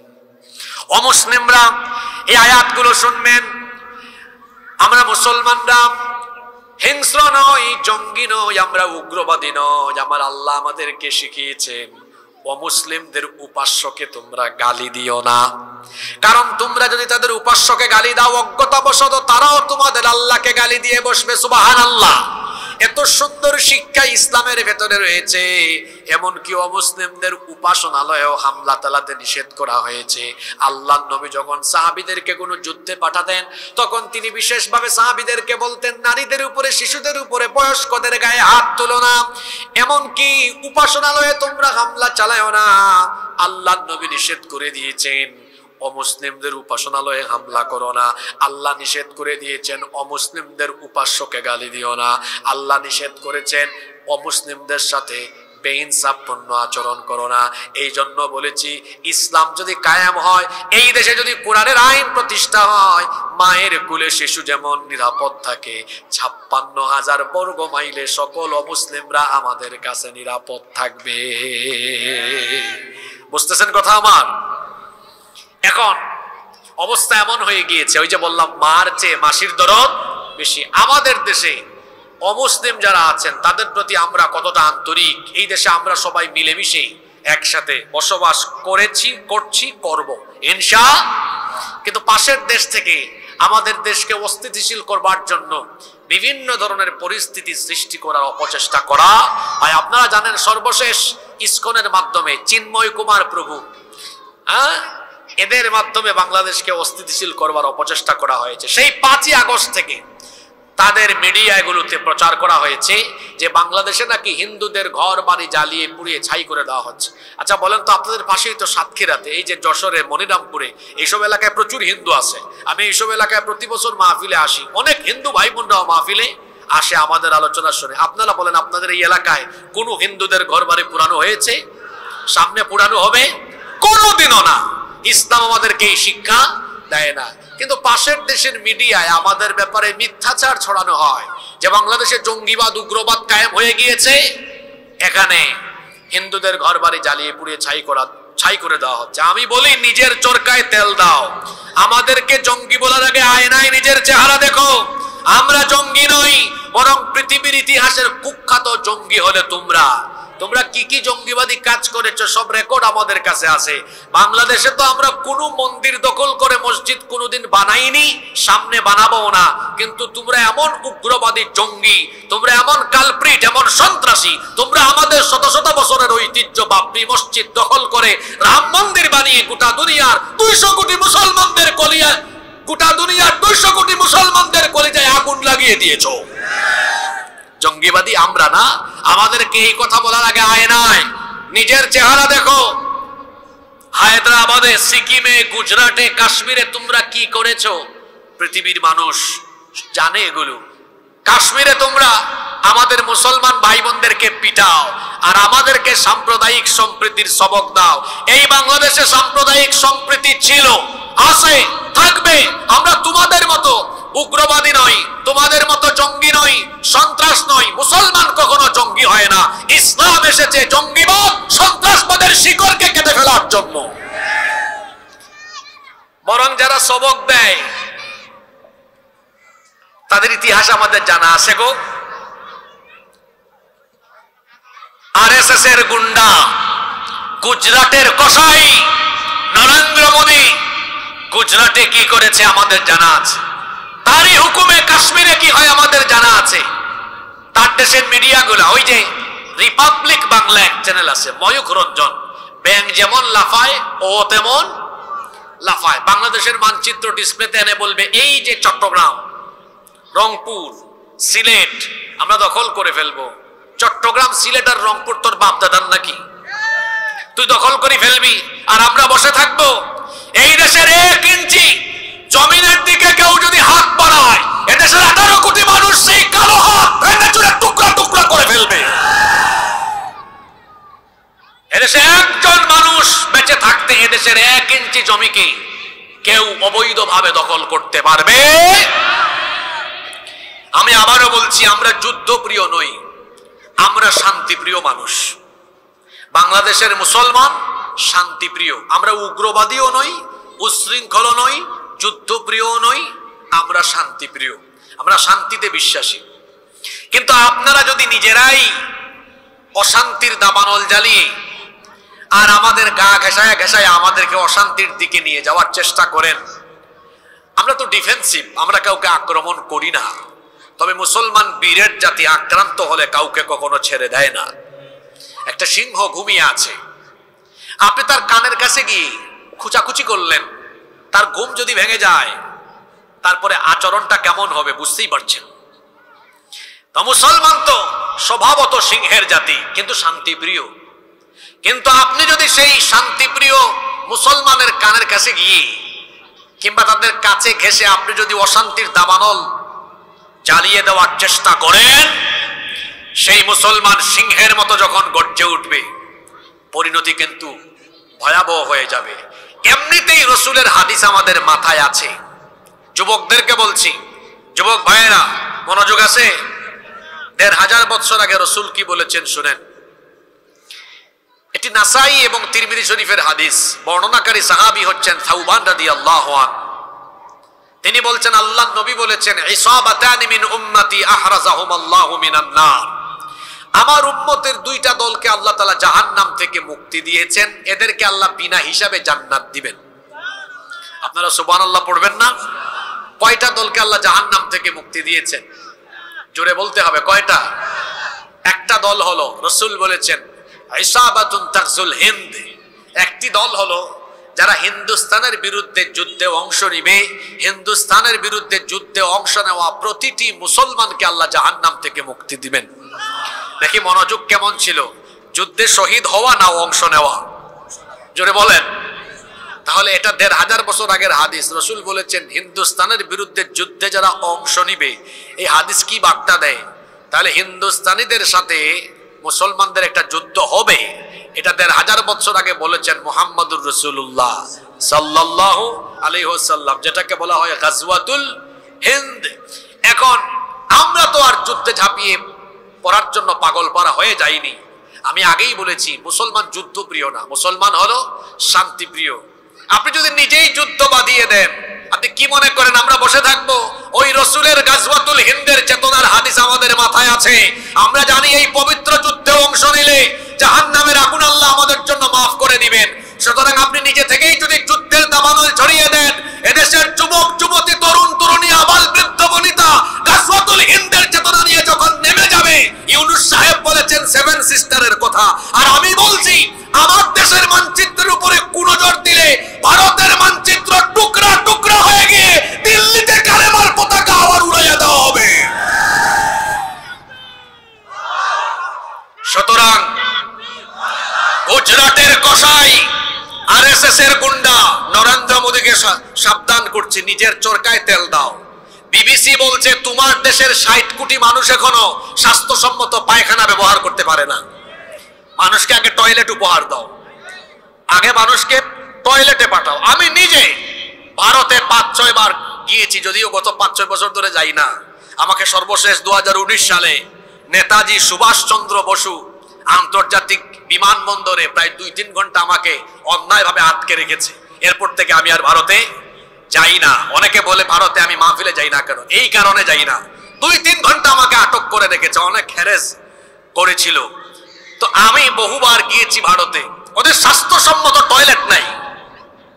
অমুসলিমরা এই আয়াতগুলো শুনবেন। আমরা মুসলমানরা হিংস্র নই, জঙ্গি নই, আমরা উগ্রবাদী নই। আমার আল্লাহ আমাদেরকে শিখিয়েছেন, অমুসলিমদের উপাস্যকে তোমরা গালি দিও না, কারণ তোমরা যদি তাদের উপাস্যকে গালি দাও, অজ্ঞতাবশত তারাও তোমাদের আল্লাহকে গালি দিয়ে বসবে। সুবহানাল্লাহ! এত সুন্দর শিক্ষা ইসলামের ভেতরে রয়েছে। এমনকি অমুসলিমদের উপাসনালয়েও হামলা চালাতে নিষেধ করা হয়েছে। আল্লাহর নবী যখন সাহাবীদেরকে কোনো যুদ্ধে পাঠাতেন, তখন তিনি বিশেষভাবে সাহাবীদেরকে বলতেন, নারীদের উপরে, শিশুদের উপরে, বয়স্কদের গায়ে হাত তুলো না, এমনকি উপাসনালয়ে তোমরা হামলা চালায়ও না। আল্লাহর নবী নিষেধ করে দিয়েছেন, অমুসলিমদের উপাসনালয়ে হামলা করো না। আল্লাহ নিষেধ করে দিয়েছেন, অমুসলিমদের উপাস্যকে গালি দিও না। আল্লাহ নিষেধ করেছেন, অমুসলিমদের সাথে বেইনসাফপূর্ণ আচরণ করো না। এই জন্য বলেছি, ইসলাম যদি কায়েম হয়, এই দেশে যদি কোরআনের আইন প্রতিষ্ঠা হয়, মায়ের কোলে শিশু যেমন নিরাপদ থাকে, 56,000 বর্গ মাইলে সকল অমুসলিমরা আমাদের কাছে নিরাপদ থাকবে। বুঝতেছেন কথা আমার? এখন অবস্থা এমন হয়ে গিয়েছে, ওই যে বললাম, মার চেয়ে মাসির দরদ বেশি। আমাদের দেশে অমুসলিম যারা আছেন তাদের প্রতি আমরা কতটা আন্তরিক। এই দেশে আমরা সবাই মিলেমিশে একসাথে বসবাস করেছি, করছি, করব ইনশাআল্লাহ। কিন্তু পাশের দেশ থেকে আমাদের দেশকে অস্থিতিশীল করবার জন্য বিভিন্ন ধরনের পরিস্থিতি সৃষ্টি করার অপচেষ্টা করা হয়। আপনারা জানেন, সর্বশেষ ইসকনের মাধ্যমে চিন্ময় কুমার প্রভু, এদের মাধ্যমে বাংলাদেশকে অস্থিতিশীল করবার অপচেষ্টা করা হয়েছে। সেই 5ই আগস্ট থেকে তাদের মিডিয়াগুলোতে প্রচার করা হয়েছে যে বাংলাদেশে নাকি হিন্দুদের ঘর বাড়ি জ্বালিয়ে পুড়িয়ে ছাই করে দেওয়া হচ্ছে। আচ্ছা বলেন তো, আপনাদের পাশেই তো সাতক্ষীরাতে, এই যে যশোরে মনিরামপুরে, এইসব এলাকায় প্রচুর হিন্দু আছে। আমি এইসব এলাকায় প্রতি বছর মাহফিলে আসি, অনেক হিন্দু ভাই বোনরাও মাহফিলে আসে আমাদের আলোচনা শুনে। আপনারা বলেন, আপনাদের এই এলাকায় কোনো হিন্দুদের ঘর বাড়ি পুরানো হয়েছে? সামনে পুরানো হবে? কোনোদিনও না। ইসলাম আমাদেরকে এই শিক্ষা দেয় না। কিন্তু পাশের দেশের মিডিয়ায় আমাদের ব্যাপারে মিথ্যাচার ছড়ানো হয় যে বাংলাদেশে জঙ্গিবাদ উগ্রবাদ কায়েম হয়ে গিয়েছে, এখানে হিন্দুদের ঘর বাড়ি জ্বালিয়ে পুড়িয়ে ছাই করে দেওয়া হচ্ছে। আমি বলি, নিজের চরকায় তেল দাও। আমাদেরকে জঙ্গি বলার আগে আয়নায় নিজের চেহারা দেখো। আমরা জঙ্গি নই, বরং পৃথিবীর ইতিহাসের কুখ্যাত জঙ্গি হলে তোমরা কি কি জঙ্গিবাদী কাজ করেছো সব রেকর্ড আমাদের কাছে আছে। বাংলাদেশে তো আমরা কোনো মন্দির দখল করে মসজিদ কোনোদিন বানাইনি, সামনে বানাবো না। কিন্তু তোমরা এমন উগ্রবাদী জঙ্গি, তোমরা এমন কালপ্রিট, এমন সন্ত্রাসী, তোমরা আমাদের শত শত বছরের ঐতিহ্য বাবরি মসজিদ দখল করে রাম মন্দির বানিয়ে গোটা দুনিয়ার 200 কোটি মুসলমানদের কলিয়ায়, গোটা দুনিয়ার 200 কোটি মুসলমানদের কলিজায় আগুন লাগিয়ে দিয়েছো। জঙ্গিবাদী আমরা না। আমাদেরকে এই কথা বলার আগে আয়নায় নিজের চেহারা দেখো। হায়দ্রাবাদে, সিকিমে, গুজরাটে, কাশ্মীরে তোমরা কি করেছো পৃথিবীর মানুষ জানে এগুলো। কাশ্মীরে তোমরা আমাদের মুসলমান ভাই বোনদেরকে পিটাও আর আমাদেরকে সাম্প্রদায়িক সম্প্রীতির সবক দাও। এই বাংলাদেশে সাম্প্রদায়িক সম্প্রীতি ছিল, আছে, থাকবে। আমরা তোমাদের মতো উগ্রবাদী নই, তোমাদের মতো জঙ্গি নই, সন্ত্রাস নই। মুসলমান কখনো জঙ্গি হয় না। ইসলাম এসেছে জঙ্গিবাদ, সন্ত্রাসবাদের শিকড়কে কেটে ফেলার জন্য। বরং যারা সবক দেয় তাদের ইতিহাস আমাদের জানা আছে গো। আরএসএস এর গুন্ডা, গুজরাটের কসাই নরেন্দ্র মোদী গুজরাটে কি করেছে আমাদের জানা আছে। তারই হুকুমে কাশ্মীরে কি হয় আমাদের জানা আছে। তার দেশের মিডিয়াগুলো, ওই যে রিপাবলিক বাংলা এক চ্যানেল আছে, ময়ূখ রঞ্জন, ব্যাং যেমন লাফায় ও তেমন লাফায়। বাংলাদেশের মানচিত্র ডিসপ্লেতে এনে বলবে, এই যে চট্টগ্রাম, রংপুর, সিলেট আমরা দখল করে ফেলবো। চট্টগ্রাম, সিলেট আর রংপুর তোর বাপ দাদার নাকি? তুই দখল করে ফেলবি আর আমরা বসে থাকবো? এই দেশের 1 ইঞ্চি জমিনের দিকে কেউ যদি হাত বাড়ায়, এদেশের 18 কোটি মানুষ সেই কালো হাত ভেঙে চুরে টুকরা টুকরা করে ফেলবে। এদেশে একজন মানুষ বেঁচে থাকতে এদেশের 1 ইঞ্চি জমিকে কেউ অবৈধভাবে দখল করতে পারবে? আমি আবারও বলছি, আমরা যুদ্ধপ্রিয় নই, আমরা শান্তিপ্রিয় মানুষ। বাংলাদেশের মুসলমান শান্তিপ্রিয়। আমরা উগ্রবাদীও নই, উশৃঙ্খল নই, যুদ্ধপ্রিয় নই, আমরা শান্তিপ্রিয়, আমরা শান্তিতে বিশ্বাসী। কিন্তু আপনারা যদি নিজেরাই অশান্তির দাবানল জ্বালিয়ে আর আমাদের গা ঘেঁষায় ঘেঁষায় আমাদেরকে অশান্তির দিকে নিয়ে যাওয়ার চেষ্টা করেন, আমরা তো ডিফেন্সিভ, আমরা কাউকে আক্রমণ করি না। তবে মুসলমান বীরের জাতি আক্রান্ত হলে কাউকে কখনো ছেড়ে দেয় না। একটা সিংহ ঘুমিয়ে আছে, আপনি তার কানের কাছে গিয়ে খুচাখুচি করলেন, তার ঘুম যদি ভেঙে যায় তারপরে আচরণটা কেমন হবে বুঝতেই পারছেন। তো মুসলমান তো স্বভাবত সিংহের জাতি, কিন্তু শান্তিপ্রিয়। কিন্তু আপনি যদি সেই শান্তিপ্রিয় মুসলমানের কানের কাছে গিয়ে কিংবা তাদের কাছে ঘেঁষে আপনি যদি অশান্তির দাবানল জ্বালিয়ে দেওয়ার চেষ্টা করেন, সেই মুসলমান সিংহের মতো যখন গর্জে উঠবে, পরিণতি কিন্তু ভয়াবহ হয়ে যাবে। এমনিতেই রসুলের হাদিস আমাদের মাথায় আছে। যুবকদেরকে বলছি, যুবক ভাইয়েরা মনোযোগ আছে। 1500 বছর আগে রসুল কি বলেছেন শুনেন। এটি নাসাই এবং তিরমিজি শরীফের হাদিস। বর্ণনাকারী সাহাবী হচ্ছেন সাউবান রাদিয়াল্লাহু আনহু। তিনি বলছেন, আল্লাহর নবী বলেছেন, ইসাবাতানি মিন উম্মতি আহরাজাহুমাল্লাহু মিনান নার। আমার উম্মতের 2টা দলকে আল্লাহ তাআলা জাহান্নাম থেকে মুক্তি দিয়েছেন, এদেরকে আল্লাহ বিনা হিসাবে জান্নাত দিবেন। আপনারা সুবহানাল্লাহ পড়বেন না? কয়টা দলকে আল্লাহ জাহান্নাম থেকে মুক্তি দিয়েছেন? জোরে বলতে হবে, কয়টা? একটা দল হলো, রাসূল বলেছেন, ইসাবাতুন তাকসুল হিন্দ। একটি দল হলো যারা হিন্দুস্তানের বিরুদ্ধে যুদ্ধে অংশ নিবে। হিন্দুস্তানের বিরুদ্ধে যুদ্ধে অংশ নেওয়া প্রতিটি মুসলমানকে আল্লাহ জাহান্নাম থেকে মুক্তি দিবেন। দেখি মনোযোগ কেমন ছিল, যুদ্ধে শহীদ হওয়া না অংশ নেওয়া? জোরে বলেন। তাহলে এটা ১৫০০ বছর আগের হাদিস। রসুল বলেছেন হিন্দুস্তানের বিরুদ্ধে যুদ্ধে যারা অংশ নিবে, এই হাদিস কি বার্তা দেয়? তাহলে হিন্দুস্তানিদের সাথে মুসলমানদের একটা যুদ্ধ হবে, এটা ১৫০০ বছর আগে বলেছেন মুহাম্মদুর রাসূলুল্লাহ সাল্লাল্লাহু আলাইহি ওয়াসাল্লাম, যেটাকে বলা হয় গাজওয়াতুল হিন্দ। এখন আমরা তো আর যুদ্ধে ঝাঁপিয়ে পড়ার জন্য পাগল পারা হয়ে যায়নি। আমি আগেই বলেছি মুসলমান যুদ্ধ প্রিয় না, মুসলমান হলো শান্তি প্রিয়। আপনি যদি নিজেই যুদ্ধ বাঁধিয়ে দেন, আপনি কি মনে করেন আমরা বসে থাকবো? ওই রসুলের গাজওয়াতুল হিন্দের চেতনার হাদিস আমাদের মাথায় আছে। আমরা জানি এই পবিত্র যুদ্ধে অংশ নিলে জাহান্নামের আগুন আল্লাহ আমাদের জন্য মাফ করে দিবেন। সুতরাং আপনি নিজে থেকেই যদি যুদ্ধের দাবানল ছড়িয়ে দেন, এদেশের যুবক যুবতী, তরুণ তরুণী, আবাল বৃদ্ধ বনিতা গাজওয়াতুল হিন্দের চেতনা নিয়ে যখন নেমে যাবে, ইউনূস সাহেব বলেছেন 7 সিস্টারের কথা, আর আমি বলছি আমার দেশের মানচিত্রের উপরে কুনজর দিলে ভারতের মানচিত্র টুকরা টুকরা হয়ে গিয়ে দিল্লিতে কালেমার পতাকা আবার উড়াইয়া দেওয়া হবে। সুতরাং গুজরাটের কসাই, আরএসএস এর গুন্ডা নরেন্দ্র মোদীকে সাবধান করছি, নিজের চরকায় তেল দাও। বিবিসি বলছে তোমার দেশের 60 কোটি মানুষ এখনো স্বাস্থ্যসম্মত পায়খানা ব্যবহার করতে পারে না। মানুষকে আগে টয়লেট উপহার দাও, আগে মানুষকে টয়লেটে পাঠাও। আমি নিজে ভারতে ৫-৬ বার গিয়েছি, যদিও গত ৫-৬ বছর ধরে যাই না। আমাকে সর্বশেষ ২০১৯ সালে নেতাজি সুভাষচন্দ্র বসু আন্তর্জাতিক বিমানবন্দরে প্রায় ২-৩ ঘন্টা আমাকে অন্যায়ভাবে আটকে রেখেছে। এরপর থেকে আমি আর ভারতে যাই না। অনেকে বলে ভারতে আমি মাহফিলে যাই না কেন? এই কারণে যাই না, ২-৩ ঘন্টা আমাকে আটক করে রেখেছে, অনেক হ্যারেস করেছিল। তো আমি বহুবার গিয়েছি ভারতে, ওদের স্বাস্থ্যসম্মত টয়লেট নাই।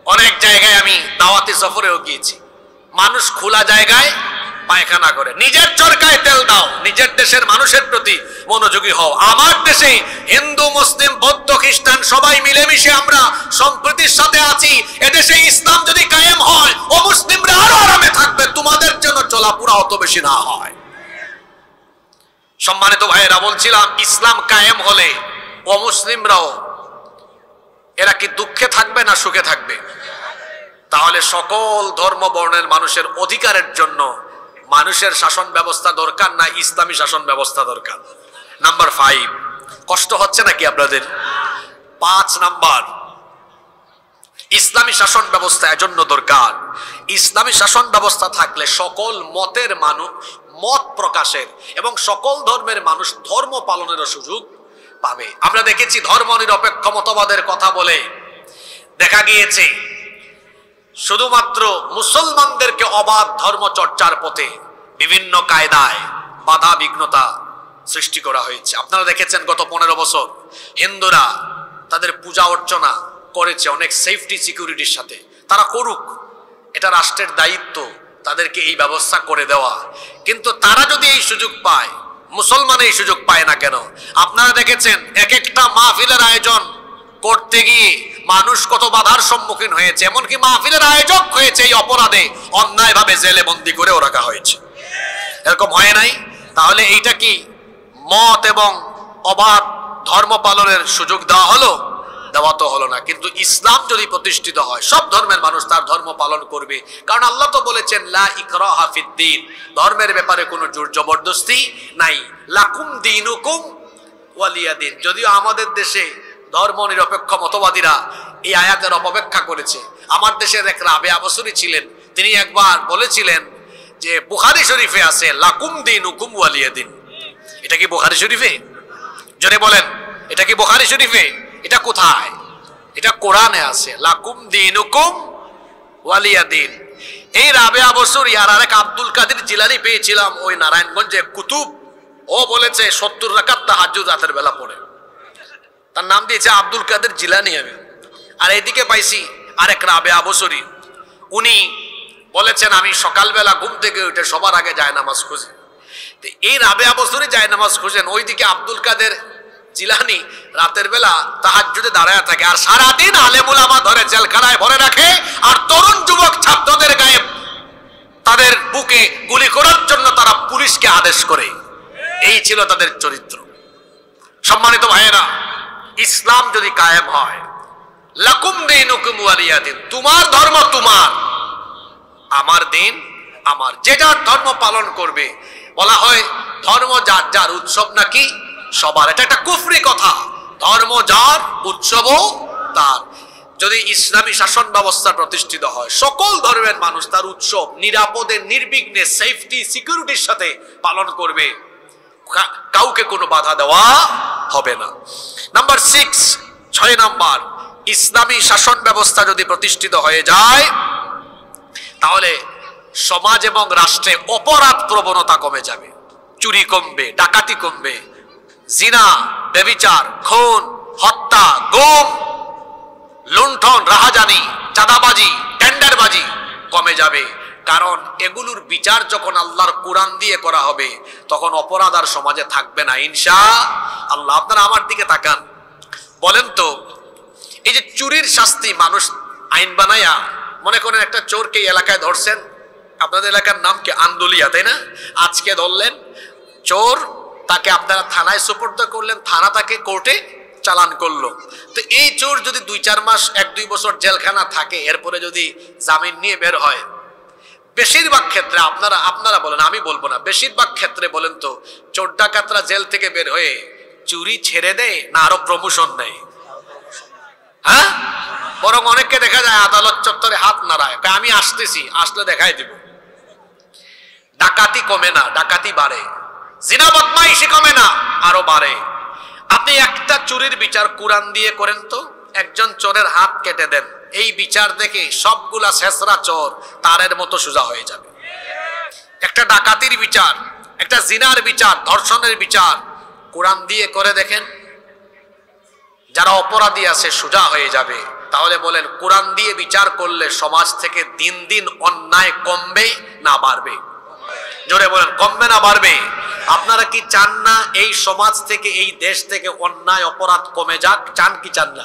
অনেক জায়গায় আমি দাওয়াতি সফরেও গিয়েছি, মানুষ খোলা জায়গায় পায়খানা করে। নিজের চরকায় তেল দাও, নিজের দেশের মানুষের প্রতি মনোযোগী হও। আমার দেশে হিন্দু, মুসলিম, বৌদ্ধ, খ্রিস্টান সবাই মিলেমিশে আমরা সম্প্রীতির সাথে আছি। এদেশে ইসলাম যদি কায়েম হয়, ও মুসলিমরা আরো আরামে থাকবে, তোমাদের জন্য চলাপুরা অত বেশি না হয়। সম্মানিত ভাইয়েরা, বলছিলাম ইসলাম কায়েম হলে অমুসলিমরাও এরা কি দুঃখে থাকবে না সুখে থাকবে? তাহলে সকল ধর্ম বর্ণের মানুষের অধিকারের জন্য মানুষের শাসন ব্যবস্থা দরকার না ইসলামী শাসন ব্যবস্থা দরকার? নাম্বার 5, কষ্ট হচ্ছে নাকি আপনাদের? 5 নাম্বার, ইসলামী শাসন ব্যবস্থা এজন্য দরকার। ইসলামী শাসন ব্যবস্থা থাকলে সকল মতের মানুষ মত প্রকাশের এবং সকল ধর্মের মানুষ ধর্ম পালনেরও সুযোগ পাবে। আমরা দেখেছি ধর্ম নিরপেক্ষ মতবাদের কথা বলে দেখা গিয়েছে শুধুমাত্র মুসলমানদেরকে অবাধ ধর্ম চর্চার পথে বিভিন্ন কায়দায় বাধা বিঘ্নতা সৃষ্টি করা হয়েছে। আপনারা দেখেছেন গত 15 বছর হিন্দুরা তাদের পূজা অর্চনা করেছে অনেক সেফটি সিকিউরিটির সাথে। তারা করুক, এটা রাষ্ট্রের দায়িত্ব তাদেরকে এই ব্যবস্থা করে দেওয়া। কিন্তু তারা যদি এই সুযোগ পায়, মুসলমান এই সুযোগ পায় না কেন? আপনারা দেখেছেন এক একটা মাহফিলের আয়োজন করতে গিয়ে মানুষ কত বাধার সম্মুখীন হয়েছে, এমনকি মাহফিলের আয়োজক হয়েছে এই অপরাধে অন্যায়ভাবে জেলে বন্দী করেও রাখা হয়েছে। এরকম হয় নাই? তাহলে এইটা কি মত এবং অবাধ ধর্ম পালনের সুযোগ দেওয়া হলো? দেওয়া তো হলো না। কিন্তু ইসলাম যদি প্রতিষ্ঠিত হয়, সব ধর্মের মানুষ তার ধর্ম পালন করবে, কারণ আল্লাহ তো বলেছেন লা ইকরাহা ফিদ্দীন, ধর্মের ব্যাপারে কোনো জোর জবরদস্তি নাই। লাকুম দীনুকুম ওয়ালিয়া দিন। যদিও আমাদের দেশে ধর্ম নিরপেক্ষ মতবাদীরা এই আয়াতের অপব্যাখ্যা করেছে। আমার দেশের এক রাবেয়া বসরি ছিলেন, তিনি একবার বলেছিলেন যে বুখারী শরীফে আছে লাকুম দীনুকুম ওয়ালিয়া দিন। এটা কি বুখারী শরীফে? জোরে বলেন, এটা কি বুখারী শরীফে? এটা কোথায়? এটা কোরআনে আছে, লাকুম দীনুকুম ওয়ালিয়া দিন। এই রাবেয়া বসরি আর আরেক আব্দুল কাদের জিলানী পেয়েছিলাম ওই নারায়ণগঞ্জে কুতুব। ও বলেছে 70 রাকাত তাহাজ্জুদ রাতের বেলা পড়ে, তার নাম দিয়েছে আব্দুল কাদের জিলানী। আমি আর এদিকে পাইছি আরেক রাবেয়া বসরি, উনি বলেছেন আমি সকালবেলা ঘুম থেকে উঠে সবার আগে জায়নামাজ খুঁজি। তো এই রাবেয়া বসরি জায়নামাজ খুঁজেন, ওইদিকে আব্দুল কাদের জিলানী রাতের বেলা তাহাজ্জুদে দাঁড়ায় থাকে, আর সারাদিন আলেম উলামা ধরে জেলখানায় ভরে রাখে, আর তরুণ যুবক ছাত্রদের গায়ে তাদের বুকে গুলি করার জন্য তারা পুলিশকে আদেশ করে। এই ছিল তাদের চরিত্র। সম্মানিত ভাইয়েরা, ইসলাম যদি কায়েম হয়, লাকুম দীনুকুম ওয়ালিয়া দিন, তোমার ধর্ম তোমার, আমার দিন আমার, যে যার ধর্ম পালন করবে। বলা হয় ধর্ম যার যার, উৎসব নাকি সবার। এটা একটা কুফরি কথা। ধর্ম যার, উৎসবও তার। যদি ইসলামী শাসন ব্যবস্থা প্রতিষ্ঠিত হয়, সকল ধর্মের মানুষ তার উৎসব নিরাপদে, নির্বিঘ্নে, সেফটি, সিকিউরিটির সাথে পালন করবে, কাউকে কোনো বাধা দেওয়া হবে না। নাম্বার 6, 6 নাম্বার, ইসলামী শাসন ব্যবস্থা যদি প্রতিষ্ঠিত হয়ে যায়, তাহলে সমাজ এবং রাষ্ট্রে অপরাধ প্রবণতা কমে যাবে। চুরি কমবে, ডাকাতি কমবে, জিনা, ব্যভিচার, খুন, হত্যা, গুম, লুণ্ঠন, রাহাজানি, চাঁদাবাজি, টেন্ডারবাজি কমে যাবে। কারণ এগুলোর বিচার যখন আল্লাহর কোরআন দিয়ে করা হবে, তখন অপরাধ আর সমাজে থাকবে না ইনশাআল্লাহ। আপনারা আমার দিকে তাকান, বলেন তো, এই যে চুরির শাস্তি মানুষ আইন বানায়া, মনে করেন একটা চোরকে এলাকায় ধরছেন, আপনাদের এলাকার নাম কি? আন্দুলিয়া, তাই না? আজকে ধরলেন চোর, তাকে আপনারা থানায় সুপর্দ করলেন, থানা তাকে কোর্টে চালান করলো। তো এই চোর যদি 2-4 মাস, 1-2 বছর জেলখানা থাকে, এরপরে যদি জামিন নিয়ে বের হয়, বেশিরভাগ ক্ষেত্রে আপনারা বলেন, আমি বলবো না, বেশিরভাগ ক্ষেত্রে বলেন তো, চোর ডাকাতরা জেল থেকে বের হয়ে চুরি ছেড়ে দেয় না আরো প্রমোশন নেয়? হ্যাঁ, বরং অনেককে দেখা যায় আদালত চত্বরে হাত নাড়ায়, আমি আসতেছি, আসলে দেখাই দিব। ডাকাতি কমে না, ডাকাতি বাড়ে। জিনা বদমাইশি কমে না, আরো বাড়ে। আপনি একটা চুরির বিচার কোরআন দিয়ে করেন তো, একজন চোরের হাত কেটে দেন, এই বিচার দেখে সবগুলা শেষরা চোর তারের মতো সোজা হয়ে যাবে। একটা ডাকাতির বিচার, একটা জিনার বিচার, ধর্ষণের বিচার কোরআন দিয়ে করে দেখেন, যারা অপরাধী আছে সোজা হয়ে যাবে। তাহলে বলেন, কোরআন দিয়ে বিচার করলে সমাজ থেকে দিন দিন অন্যায় কমবে না বাড়বে? জোরে বলেন, কমবে না বাড়বে? আপনারা কি চান না এই সমাজ থেকে, এই দেশ থেকে অন্যায় অপরাধ কমে যাক? চান কি চান না?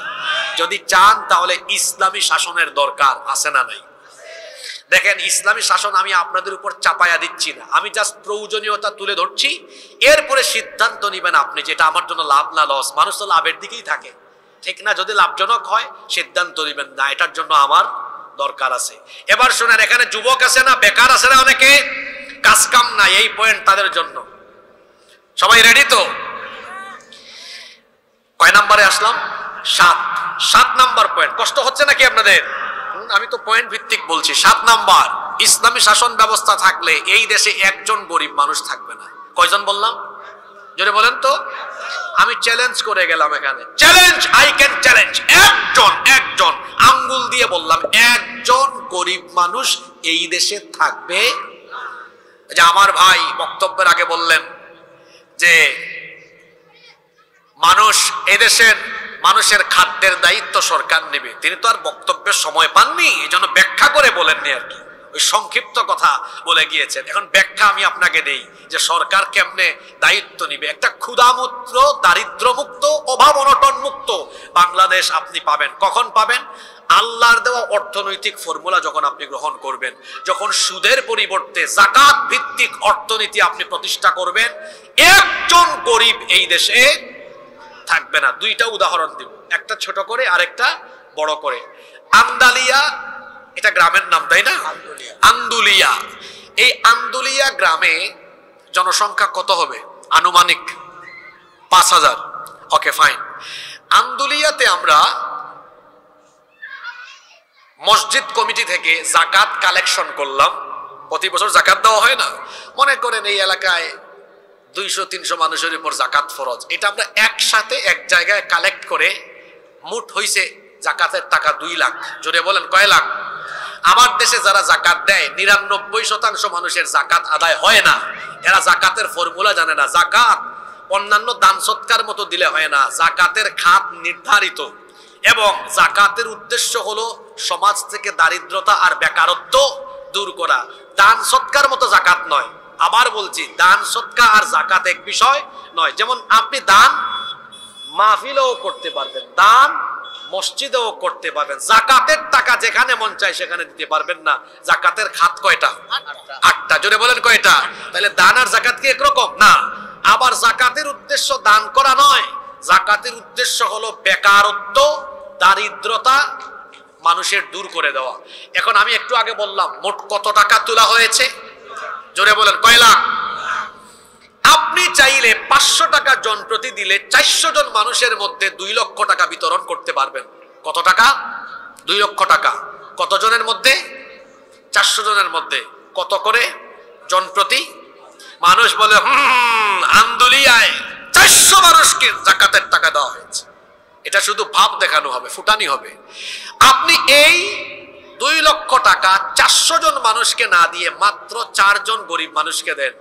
যদি চান তাহলে ইসলামী শাসনের দরকার আছে না নাই? দেখেন, ইসলামী শাসন আমি আপনাদের উপর চাপায়া দিচ্ছি না, আমি জাস্ট প্রয়োজনীয়তা তুলে ধরছি। এরপরে সিদ্ধান্ত নিবেন আপনি, যেটা আমার জন্য লাভ না লস। মানুষ তো লাভের দিকেই থাকে, ঠিক না? যদি লাভজনক হয় সিদ্ধান্ত নিবেন, না এটার জন্য আমার দরকার আছে। এবার শুনেন, এখানে যুবক আছে না, বেকার আছে না অনেকে, কাজ কাম নাই, এই পয়েন্ট তাদের জন্য। সবাই রেডি তো? কয় নাম্বারে আসলাম? 7 নাম্বার পয়েন্ট। কষ্ট হচ্ছে নাকি আপনাদের? আমি তো পয়েন্ট ভিত্তিক বলছি। 7 নাম্বার, ইসলামী শাসন ব্যবস্থা থাকলে এই দেশে একজন গরিব মানুষ থাকবে না। কয়জন বললাম? জোরে বলেন তো। আমি চ্যালেঞ্জ করে গেলাম এখানে, চ্যালেঞ্জ, আই ক্যান চ্যালেঞ্জ, একজন আঙ্গুল দিয়ে বললাম, একজন গরিব মানুষ এই দেশে থাকবে। যে আমার ভাই বক্তব্যের আগে বললেন যে এদেশের মানুষের খাদ্যের দায়িত্ব সরকার নেবে, তিনি তো আর বক্তব্যের সময় পাননি, এই জন্য ব্যাখ্যা করে বলেননি আর কি, ওই সংক্ষিপ্ত কথা বলে গিয়েছেন। এখন ব্যাখ্যা আমি আপনাকে দেই যে সরকার কেমনে দায়িত্ব নিবে। একটা ক্ষুধামুক্ত, দারিদ্র্যমুক্ত, অভাব অনটন মুক্ত বাংলাদেশ আপনি পাবেন। কখন পাবেন? আল্লাহর দেওয়া অর্থনৈতিক ফর্মুলা যখন আপনি গ্রহণ করবেন, যখন সুদের পরিবর্তে যাকাত ভিত্তিক অর্থনীতি আপনি প্রতিষ্ঠা করবেন, একজন গরিব এই দেশে থাকবে না। 2টা উদাহরণ দিব, একটা ছোট করে আরেকটা বড় করে। আন্দালিয়া, এটা গ্রামের নাম তাই না? আন্দুলিয়া। এই আন্দুলিয়া গ্রামে জনসংখ্যা কত হবে আনুমানিক? 5000। Okay fine. আন্দুলিয়াতে আমরা মসজিদ কমিটি থেকে যাকাত কালেকশন করলাম। প্রতি বছর যাকাত দেওয়া হয় না? মনে করেন এই এলাকায় 200-300 মানুষের উপর যাকাত ফরজ। এটা আমরা একসাথে এক জায়গায় কালেক্ট করে মোট হইছে যাকাতের টাকা 2 লাখ। জোরে বলেন, কয় লাখ? আমার দেশে যারা যাকাত দেয় 99% মানুষের যাকাত আদায় হয় না। এরা যাকাতের ফর্মুলা জানে না। যাকাত অন্যান্য দান সৎকার মতো দিলে হয় না, যাকাতের খাত নির্ধারিত, এবং যাকাতের উদ্দেশ্য হলো সমাজ থেকে দারিদ্রতা আর বেকারত্ব দূর করা। দান সৎকার মতো যাকাত নয়। আবার বলছি, দান সৎকার আর যাকাত এক বিষয় নয়। যেমন আপনি দান মাহফিলেও করতে পারবেন, দান মসজিদেও করতে পারবেন, যাকাতের টাকা যেখানে মন চায় সেখানে দিতে পারবেন না। যাকাতের খাত কয়টা? 8টা। জোরে বলেন, কয়টা? তাহলে দান আর যাকাত কি একরকম না? আবার যাকাতের উদ্দেশ্য দান করা নয়, জাকাতের উদ্দেশ্য হলো বেকারত্ব, দারিদ্রতা মানুষের দূর করে দেওয়া। এখন আমি একটু আগে বললাম মোট কত টাকা তোলা হয়েছে, জোরে বলেন কয় লাখ? আপনি চাইলে 500 টাকা জন প্রতি দিলে 400 জন মানুষের মধ্যে 2 লক্ষ টাকা বিতরণ করতে পারবেন। কত টাকা? 2 লক্ষ টাকা। কত জনের মধ্যে? 400 জনের মধ্যে। কত করে জন প্রতি? মানুষ বলে আন্দোলিয়ায় 400 মানুষকে জাকাতের টাকা দেওয়া হয়েছে। এটা শুধু ভাব দেখানো হবে, ফুটানি হবে। আপনি এই 2 লক্ষ টাকা 400 জন মানুষকে না দিয়ে মাত্র 4 জন গরিব মানুষকে দেন।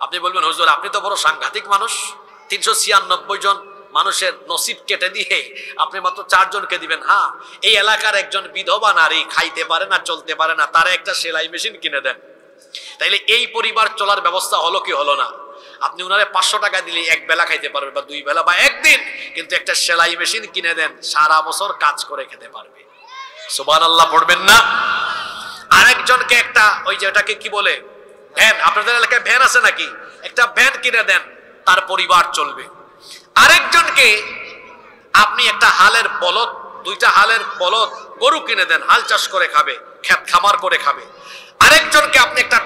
আপনি বলবেন হুজুর আপনি তো বড় সাংঘাতিক মানুষ, 396 জন মানুষের নসিব কেটে দিয়ে আপনি মাত্র 4 জনকে দিবেন। হ্যাঁ, এই এলাকার একজন বিধবা নারী খাইতে পারে না, চলতে পারে না, তার একটা সেলাই মেশিন কিনে দেন। তাইলে এই পরিবার চলার ব্যবস্থা হলো কি হলো না? আপনি উনারে 500 টাকা দিলে 1 বেলা খাইতে পারবে, বা 2 বেলা, বা একদিন, কিন্তু একটা সেলাই মেশিন কিনে দেন, সারা বছর কাজ করে খেতে পারবে। সুবহানাল্লাহ পড়বেন না? আরেকজনকে একটা ওই যে ওটাকে কি বলে ভ্যান, আপনাদের এলাকায় ভ্যান আছে নাকি? একটা ভ্যান কিনে দেন, তার পরিবার চলবে। আরেকজনকে আপনি একটা হালের বলদ, 2টা হালের বলদ গরু কিনে দেন, হাল চাষ করে খাবে, ক্ষেত খামার করে খাবে। আরেকজনকে আপনি একটা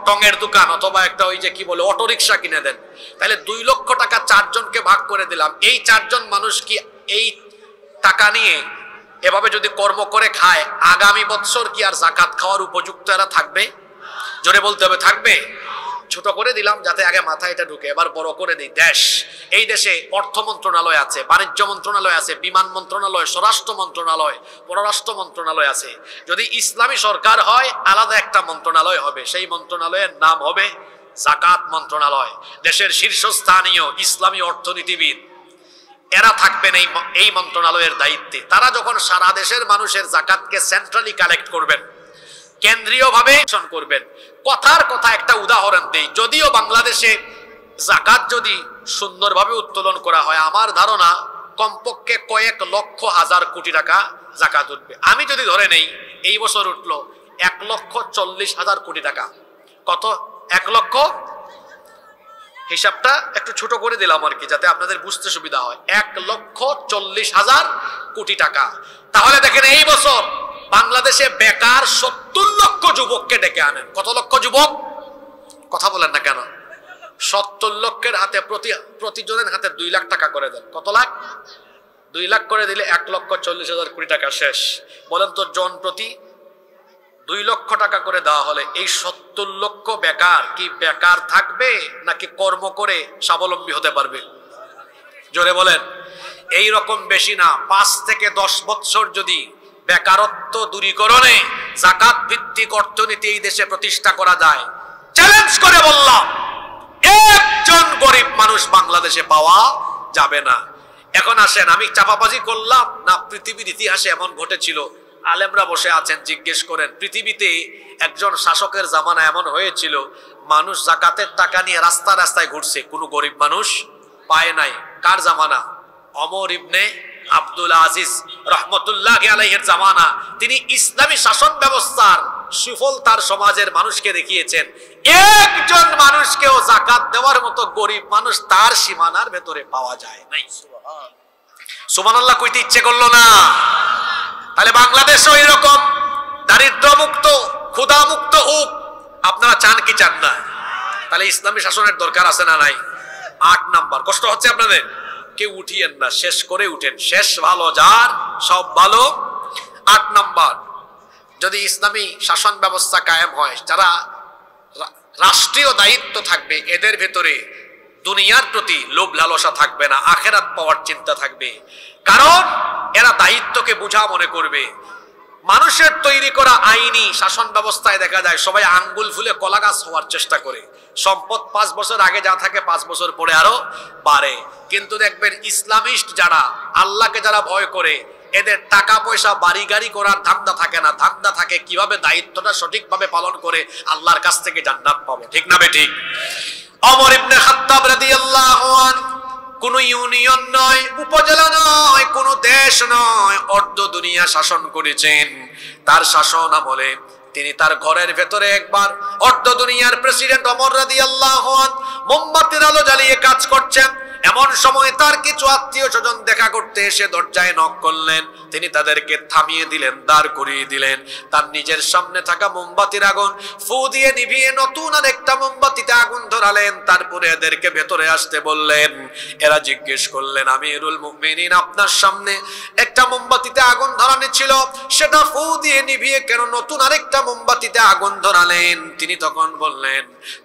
টঙের দোকান অথবা একটা ওই যে কি বলে অটো রিক্সা কিনে দেন। তাহলে 2 লক্ষ টাকা 4 জনকে ভাগ করে দিলাম। এই 4 জন মানুষ কি এই টাকা নিয়ে এভাবে যদি কর্ম করে খায়, আগামী বছর কি আর জাকাত খাওয়ার উপযুক্ত এরা থাকবে? জোরে বলতে হবে, থাকবে? ছোট করে দিলাম যাতে আগে মাথায় এটা ঢুকে, এবার বড় করে দিই। এই দেশে অর্থ মন্ত্রণালয় আছে, বাণিজ্য মন্ত্রণালয় আছে, বিমান মন্ত্রণালয়, স্বরাষ্ট্র মন্ত্রণালয়, পররাষ্ট্র মন্ত্রণালয় আছে। যদি ইসলামী সরকার হয় আলাদা একটা মন্ত্রণালয় হবে, সেই মন্ত্রণালয়ের নাম হবে জাকাত মন্ত্রণালয়। দেশের শীর্ষস্থানীয় ইসলামী অর্থনীতিবিদ এরা থাকবেন এই মন্ত্রণালয়ের দায়িত্বে। তারা যখন সারা দেশের মানুষের জাকাতকে সেন্ট্রালি কালেক্ট করবেন, কেন্দ্রীয়ভাবে করবেন। কথার কথা একটা উদাহরণ দেই, যদিও বাংলাদেশে জাকাত যদি সুন্দরভাবে উত্তোলন করা হয়, আমার ধারণা কমপক্ষে কয়েক লক্ষ হাজার কোটি টাকা জাকাত উঠবে। আমি যদি ধরে নেই এই বছর উঠলো 1,40,000 কোটি টাকা। কত? 1 লক্ষ, হিসাবটা একটু ছোট করে দিলাম আর কি, যাতে আপনাদের বুঝতে সুবিধা হয়। 1,40,000 কোটি টাকা। তাহলে দেখেন এই বছর বাংলাদেশে বেকার 70 লক্ষ যুবককে ডেকে আনেন। কত লক্ষ যুবক? কথা বলেন না কেন? 70 লক্ষের হাতে প্রতিজনের হাতে 2 লাখ টাকা করে দেন। কত লাখ? 2 লাখ করে দিলে 1,40,000 কোটি টাকা শেষ। বলেন তো জন প্রতি 2 লক্ষ টাকা করে দেওয়া হলে এই 70 লক্ষ বেকার কি বেকার থাকবে নাকি কর্ম করে স্বাবলম্বী হতে পারবে? জোরে বলেন। এই রকম বেশি না, 5 থেকে 10 বছর যদি বেকারত্ব দূরীকরণে জাকাত ভিত্তিক অর্থনীতি এই দেশে প্রতিষ্ঠা করা যায়, চ্যালেঞ্জ করে বললাম একজন গরিব মানুষ বাংলাদেশে পাওয়া যাবে না। এখন আসেন, আমি চাপাবাজি করলাম না, পৃথিবীর ইতিহাসে এমন ঘটেছিল? আলেমরা বসে আছেন, জিজ্ঞেস করেন। পৃথিবীতে একজন শাসকের জামানা এমন হয়েছিল, মানুষ জাকাতের টাকা নিয়ে রাস্তা রাস্তায় ঘুরছে, কোনো গরিব মানুষ পায় নাই। কার জামানা? ওমর ইবনে আব্দুল আজিজ রহমতুল্লাহি আলাইহির জামানা। তিনি ইসলামী শাসন ব্যবস্থার সুফল তার সমাজের মানুষকে দেখিয়েছেন। একজন মানুষকেও জাকাত দেওয়ার মতো গরিব মানুষ তার সীমানার ভেতরে পাওয়া যায় নাই। সুবহানাল্লাহ কইতে ইচ্ছে করলো না? তাহলে বাংলাদেশ ওই রকম দারিদ্র মুক্ত, ক্ষুধা মুক্ত হোক, আপনারা চান কি চান না? তাহলে ইসলামী শাসনের দরকার আছে না নাই? 8 নাম্বার। কষ্ট হচ্ছে আপনাদের? কেউ উঠিয়েন না, শেষ করে উঠেন। শেষ ভালো যার, সব ভালো। 8 নাম্বার, যদি ইসলামী শাসন ব্যবস্থা কায়েম হয়, যারা রাষ্ট্রীয় দায়িত্ব থাকবে এদের ভেতরে দুনিয়ার প্রতি লোভ লালসা থাকবে না, আখেরাত পাওয়ার চিন্তা থাকবে। কারণ এরা দায়িত্বকে বোঝা মনে করবে। মানুষের তৈরি করা আইনি শাসন ব্যবস্থায় দেখা যায় সবাই আঙ্গুল ফুলে কলা গাছ হওয়ার চেষ্টা করে। সম্পদ 5 বছর আগে যা থাকে 5 বছর পরে আরো বাড়ে। কিন্তু দেখবেন ইসলামিস্ট যারা, আল্লাহকে যারা ভয় করে, এদের টাকা পয়সা বাড়ি গাড়ি করার ধান্দা থাকে না। ধান্দা থাকে কিভাবে দায়িত্বটা সঠিকভাবে পালন করে আল্লাহর কাছ থেকে জান্নাত পাবো। ঠিক না বেঠিক? ওমর ইবনে খাত্তাব রাদিয়াল্লাহু আনহু কোন ইউনিয়ন নয়, উপজেলা নয়, কোন দেশ নয়, অর্ধ দুনিয়া শাসন করেছেন। তার শাসন আমলে তিনি তার ঘরের ভেতরে একবার অর্ধ দুনিয়ার প্রেসিডেন্ট ওমর রাদিয়াল্লাহু আনহু মোমবাতির আলো জ্বালিয়ে কাজ করছেন। এমন সময় তার কিছু আত্মীয় স্বজন দেখা করতে এসে দরজায় নক করলেন। তিনি তাদেরকে থামিয়ে দিলেন, দাঁড় করিয়ে দিলেন। তার নিজের সামনে থাকা মোমবাতির আগুন ফু দিয়ে নিভিয়ে নতুন আরেকটা মোমবাতিতে আগুন ধরালেন। তারপরে এদেরকে ভেতরে আসতে বললেন। এরা জিজ্ঞেস করলেন, আমিরুল মুমিনিন, আপনার সামনে একটা মোমবাতিতে আগুন ধরানো ছিল, সেটা ফু দিয়ে নিভিয়ে কেন নতুন আরেকটা মোমবাতিতে আগুন ধরালেন? তিনি তখন বললেন,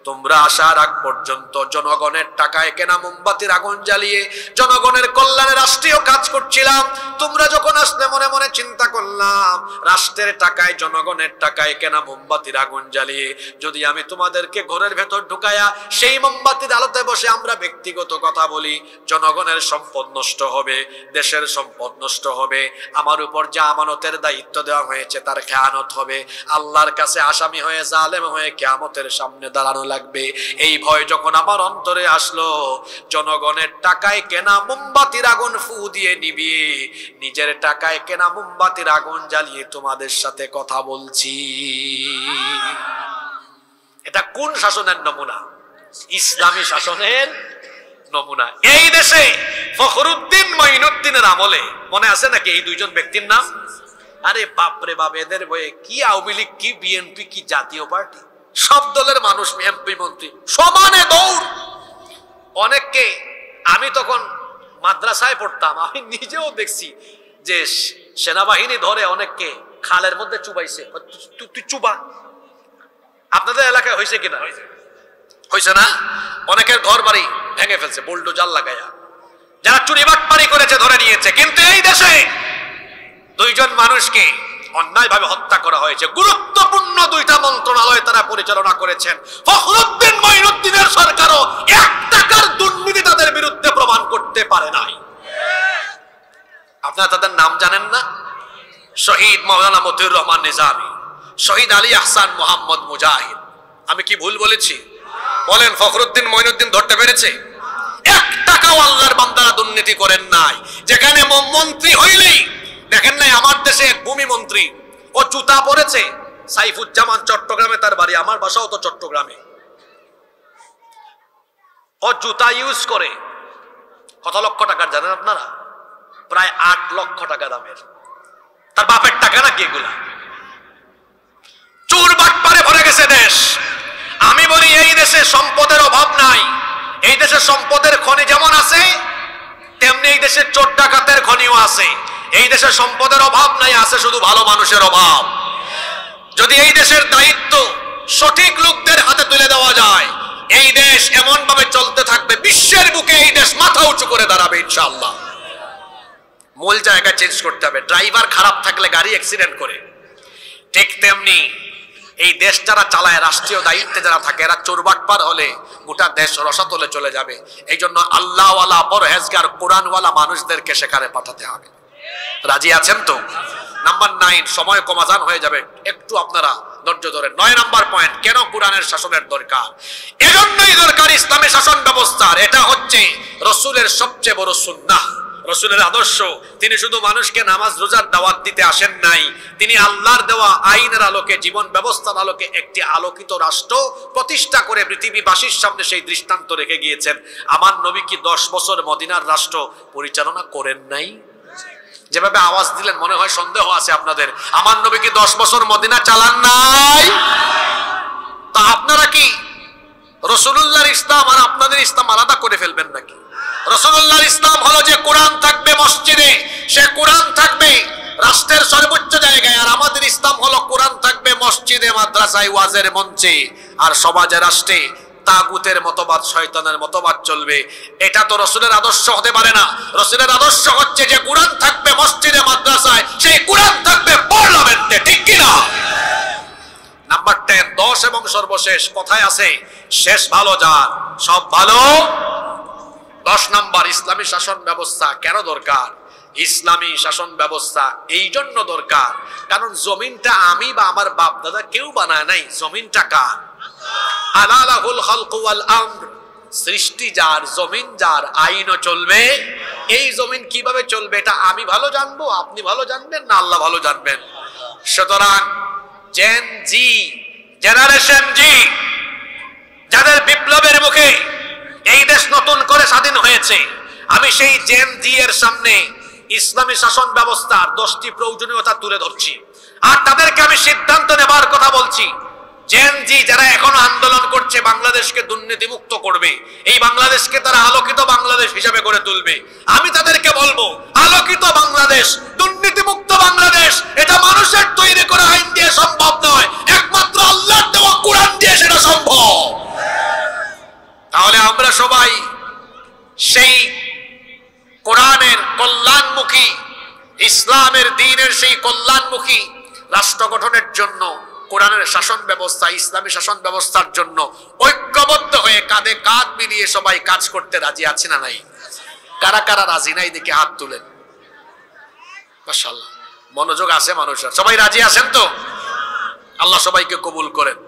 তোমরা আসার আগ পর্যন্ত জনগণের টাকায় কেনা মোমবাতির আগুন জ্বালিয়ে জনগণের কল্যাণে রাষ্ট্রীয় কাজ করছিলাম। তোমরা যখন আসলে মনে মনে চিন্তা করলাম, রাষ্ট্রের টাকায় জনগণের টাকায় কেনা মোমবাতির আগুন জ্বালিয়ে যদি আমি তোমাদেরকে ঘরের ভেতর ঢুকায়া সেই মোমবাতির আলোতে বসে আমরা ব্যক্তিগত কথা বলি, জনগণের সম্পদ নষ্ট হবে, দেশের সম্পদ নষ্ট হবে, আমার উপর যে আমানতের দায়িত্ব দেওয়া হয়েছে তার খেয়ানত হবে, আল্লাহর কাছে আসামি হয়ে জালেম হয়ে কিয়ামতের সামনে দাঁড়ানো লাগবে। এই ভয় যখন আমার অন্তরে আসলো, জনগণের টাকায় কেনা মোমবাতির আগুন ফু দিয়ে নিভিয়ে নিজের টাকায় কেনা মোমবাতির আগুন জ্বালিয়ে তোমাদের সাথে কথা বলছি। এটা কোন শাসনের নমুনা? ইসলামী শাসনের নমুনা। এই দেশে ফখরুদ্দিন মঈনুদ্দিনের আমলে মনে আছে নাকি এই দুইজন ব্যক্তির নাম? আরে বাপরে বাপ, এদের বয়ে কি আওয়ামী লীগ, কি বিএনপি, কি জাতীয় পার্টি, সব দলের মানুষ এমপি মন্ত্রী সমানে দৌড়। অনেককে আমি তখন মাদ্রাসায় পড়তাম, আমি নিজেও দেখছি যে সেনাবাহিনী ধরে অনেককে খালের মধ্যে চুবাইছে। তুই চুবা। আপনাদের এলাকায় হয়েছে কিনা? হয়েছে না? অনেকের ঘর বাড়ি ভেঙে ফেলছে বুলডোজার লাগাইয়া, যারা চুরি বাটপারি করেছে ধরে নিয়েছে। কিন্তু এই দেশে দুইজন মানুষকে অন্যায়ভাবে হত্যা করা হয়েছে। গুরুত্বপূর্ণ দুইটা মন্ত্রণালয় তারা পরিচালনা করেছেন। ফখরুদ্দিন মঈনুদ্দিনের সরকারও 1 টাকার দুর্নীতি তাদের বিরুদ্ধে প্রমাণ করতে পারে নাই। আপনারা তাদের নাম জানেন না? শহীদ মাওলানা মতিউর রহমান নিজামী, শহীদ আলী আহসান মোহাম্মদ মুজাহিদ। আমি কি ভুল বলেছি? বলেন, ফখরুদ্দিন মঈনুদ্দিন ধরতে পেরেছে? 1 টাকাও আল্লাহর বান্দারা দুর্নীতি করেন নাই। যেখানে মন্ত্রী হইলেই দেখেন নাই, আমার দেশে এক ভূমি মন্ত্রী, ও জুতা পরেছে, সাইফুজ্জামান চট্টগ্রামে তার বাড়ি, আমার বাসাও তো চট্টগ্রামে। ও জুতা ইউজ করে কত লক্ষ টাকার জানেন আপনারা? প্রায় 8 লক্ষ টাকা দামের। তার বাপের টাকা নাকি এগুলা? চোর বাটপারে ভরে গেছে দেশ। আমি বলি, এই দেশে সম্পদের অভাব নাই। এই দেশে সম্পদের খনি যেমন আছে, তেমনি এই দেশে চোর ডাকাতের খনিও আছে। এই দেশে সম্পদের অভাব নাই, আছে শুধু ভালো মানুষের অভাব। যদি এই দেশের দায়িত্ব সঠিক লোকদের হাতে তুলে দেওয়া যায়, এই দেশ এমন ভাবে চলতে থাকবে, বিশ্বের বুকে এই দেশ মাথা উঁচু করে দাঁড়াবে ইনশাআল্লাহ। মূল জায়গা চেঞ্জ করতে হবে। ড্রাইভার খারাপ থাকলে গাড়ি অ্যাক্সিডেন্ট করে, ঠিক তেমনি এই দেশ যারা চালায়, রাষ্ট্রীয় দায়িত্বে যারা থাকে, এরা চোরবাটপার হলে গোটা দেশ রসাতলে চলে যাবে। এই জন্য আল্লাহওয়ালা, পরহেজগার, কোরআনওয়ালা মানুষদেরকে সেখানে পাঠাতে হবে। রাজি আছেন তো? নাম্বার 9, সময় কমাজান হয়ে যাবে, একটু আপনারা ধৈর্য ধরেন। 9 নাম্বার পয়েন্ট, কেন কোরআনের শাসনের দরকার? এজন্যই দরকার ইসলামী শাসন ব্যবস্থার। এটা হচ্ছে রাসূলের সবচেয়ে বড় সুন্নাহ, রাসূলের আদর্শ। তিনি শুধু মানুষকে নামাজ রোজার দাওয়াত দিতে আসেন নাই, তিনি আল্লাহর দেওয়া আইনের আলোকে, জীবন ব্যবস্থার আলোকে একটি আলোকিত রাষ্ট্র প্রতিষ্ঠা করে পৃথিবীবাসীর সামনে সেই দৃষ্টান্ত রেখে গিয়েছেন। আমার নবী কি 10 বছর মদিনার রাষ্ট্র পরিচালনা করেন নাই? যেভাবে আওয়াজ দিলেন মনে হয় সন্দেহ আছে আপনাদের। আমার নবী কি 10 বছর মদিনা চালান নাই? তা আপনারা কি রাসূলুল্লাহর ইসলাম আর আপনাদের ইসলাম আলাদা করে ফেলবেন নাকি? রাসূলুল্লাহর ইসলাম হলো যে কোরআন থাকবে মসজিদে, সে কোরআন থাকবে রাষ্ট্রের সর্বোচ্চ জায়গায়, আর আমাদের ইসলাম হলো কোরআন থাকবে মসজিদে, মাদ্রাসায়, ওয়াজের মঞ্চে, আর সমাজে, রাষ্ট্রে তাগুতের মতবাদ, শয়তানের মতবাদ চলবে। এটা তো রাসূলের আদর্শ হতে পারে না। রাসূলের আদর্শ হচ্ছে যে কোরআন থাকবে মসজিদে, মাদ্রাসায়, সেই কোরআন থাকবে পার্লামেন্টে, ঠিক কি না? নাম্বার 10, 10 এবং সর্বশেষ, কথায় আছে শেষ ভালো যার, সব ভালো। 10 নাম্বার, ইসলামী শাসন ব্যবস্থা কেন দরকার? ইসলামী শাসন ব্যবস্থা এই জন্য দরকার কারণ জমিনটা আমি বা আমার বাপ দাদা কেউ বানায় নাই, জমিনটা কার? আলালাহুল খালকু ওয়াল আমর, সৃষ্টি যার, জমিন যার, আইনও চলবে। এই জমিন কিভাবে চলবে এটা আমি ভালো জানবো, আপনি ভালো জানবেন না আল্লাহ ভালো জানবেন। সুতরাং জেন জি, জেনারেশন জি, যাদের বিপ্লবের মুখে এই দেশ নতুন করে স্বাধীন হয়েছে, আমি সেই জেন জি এর সামনে ইসলামী শাসন ব্যবস্থার 10টি প্রয়োজনীয়তা তুলে ধরছি, আর তাদেরকে আমি সিদ্ধান্ত নেবার কথা বলছি। জেন জি যারা এখনো আন্দোলন করছে বাংলাদেশকে দুর্নীতি মুক্ত করবে, এই বাংলাদেশকে তারা আলোকিত বাংলাদেশ হিসেবে গড়ে তুলবে, আমি তাদেরকে বলবো আলোকিত বাংলাদেশ, দুর্নীতি মুক্ত বাংলাদেশ এটা মানুষের তৈরি করা আইন দিয়ে সম্ভব নয়, একমাত্র আল্লাহর দেওয়া কোরআন দিয়ে সেটা সম্ভব। তাহলে আমরা সবাই সেই কোরআনের কল্যাণমুখী, ইসলামের দ্বীনের সেই কল্যাণমুখী রাষ্ট্র গঠনের জন্য, কোরআনের শাসন ব্যবস্থা, ইসলামী শাসন ব্যবস্থার জন্য ঐক্যবদ্ধ হয়ে কাঁধে কাঁধ মিলিয়ে সবাই কাজ করতে রাজি আছে না নাই? কারা কারা রাজি নাই দেখে হাত তুলেন। মাশাআল্লাহ, মনোযোগ আছে মানুষের, সবাই রাজি আছেন তো? আল্লাহ সবাইকে কবুল করেন।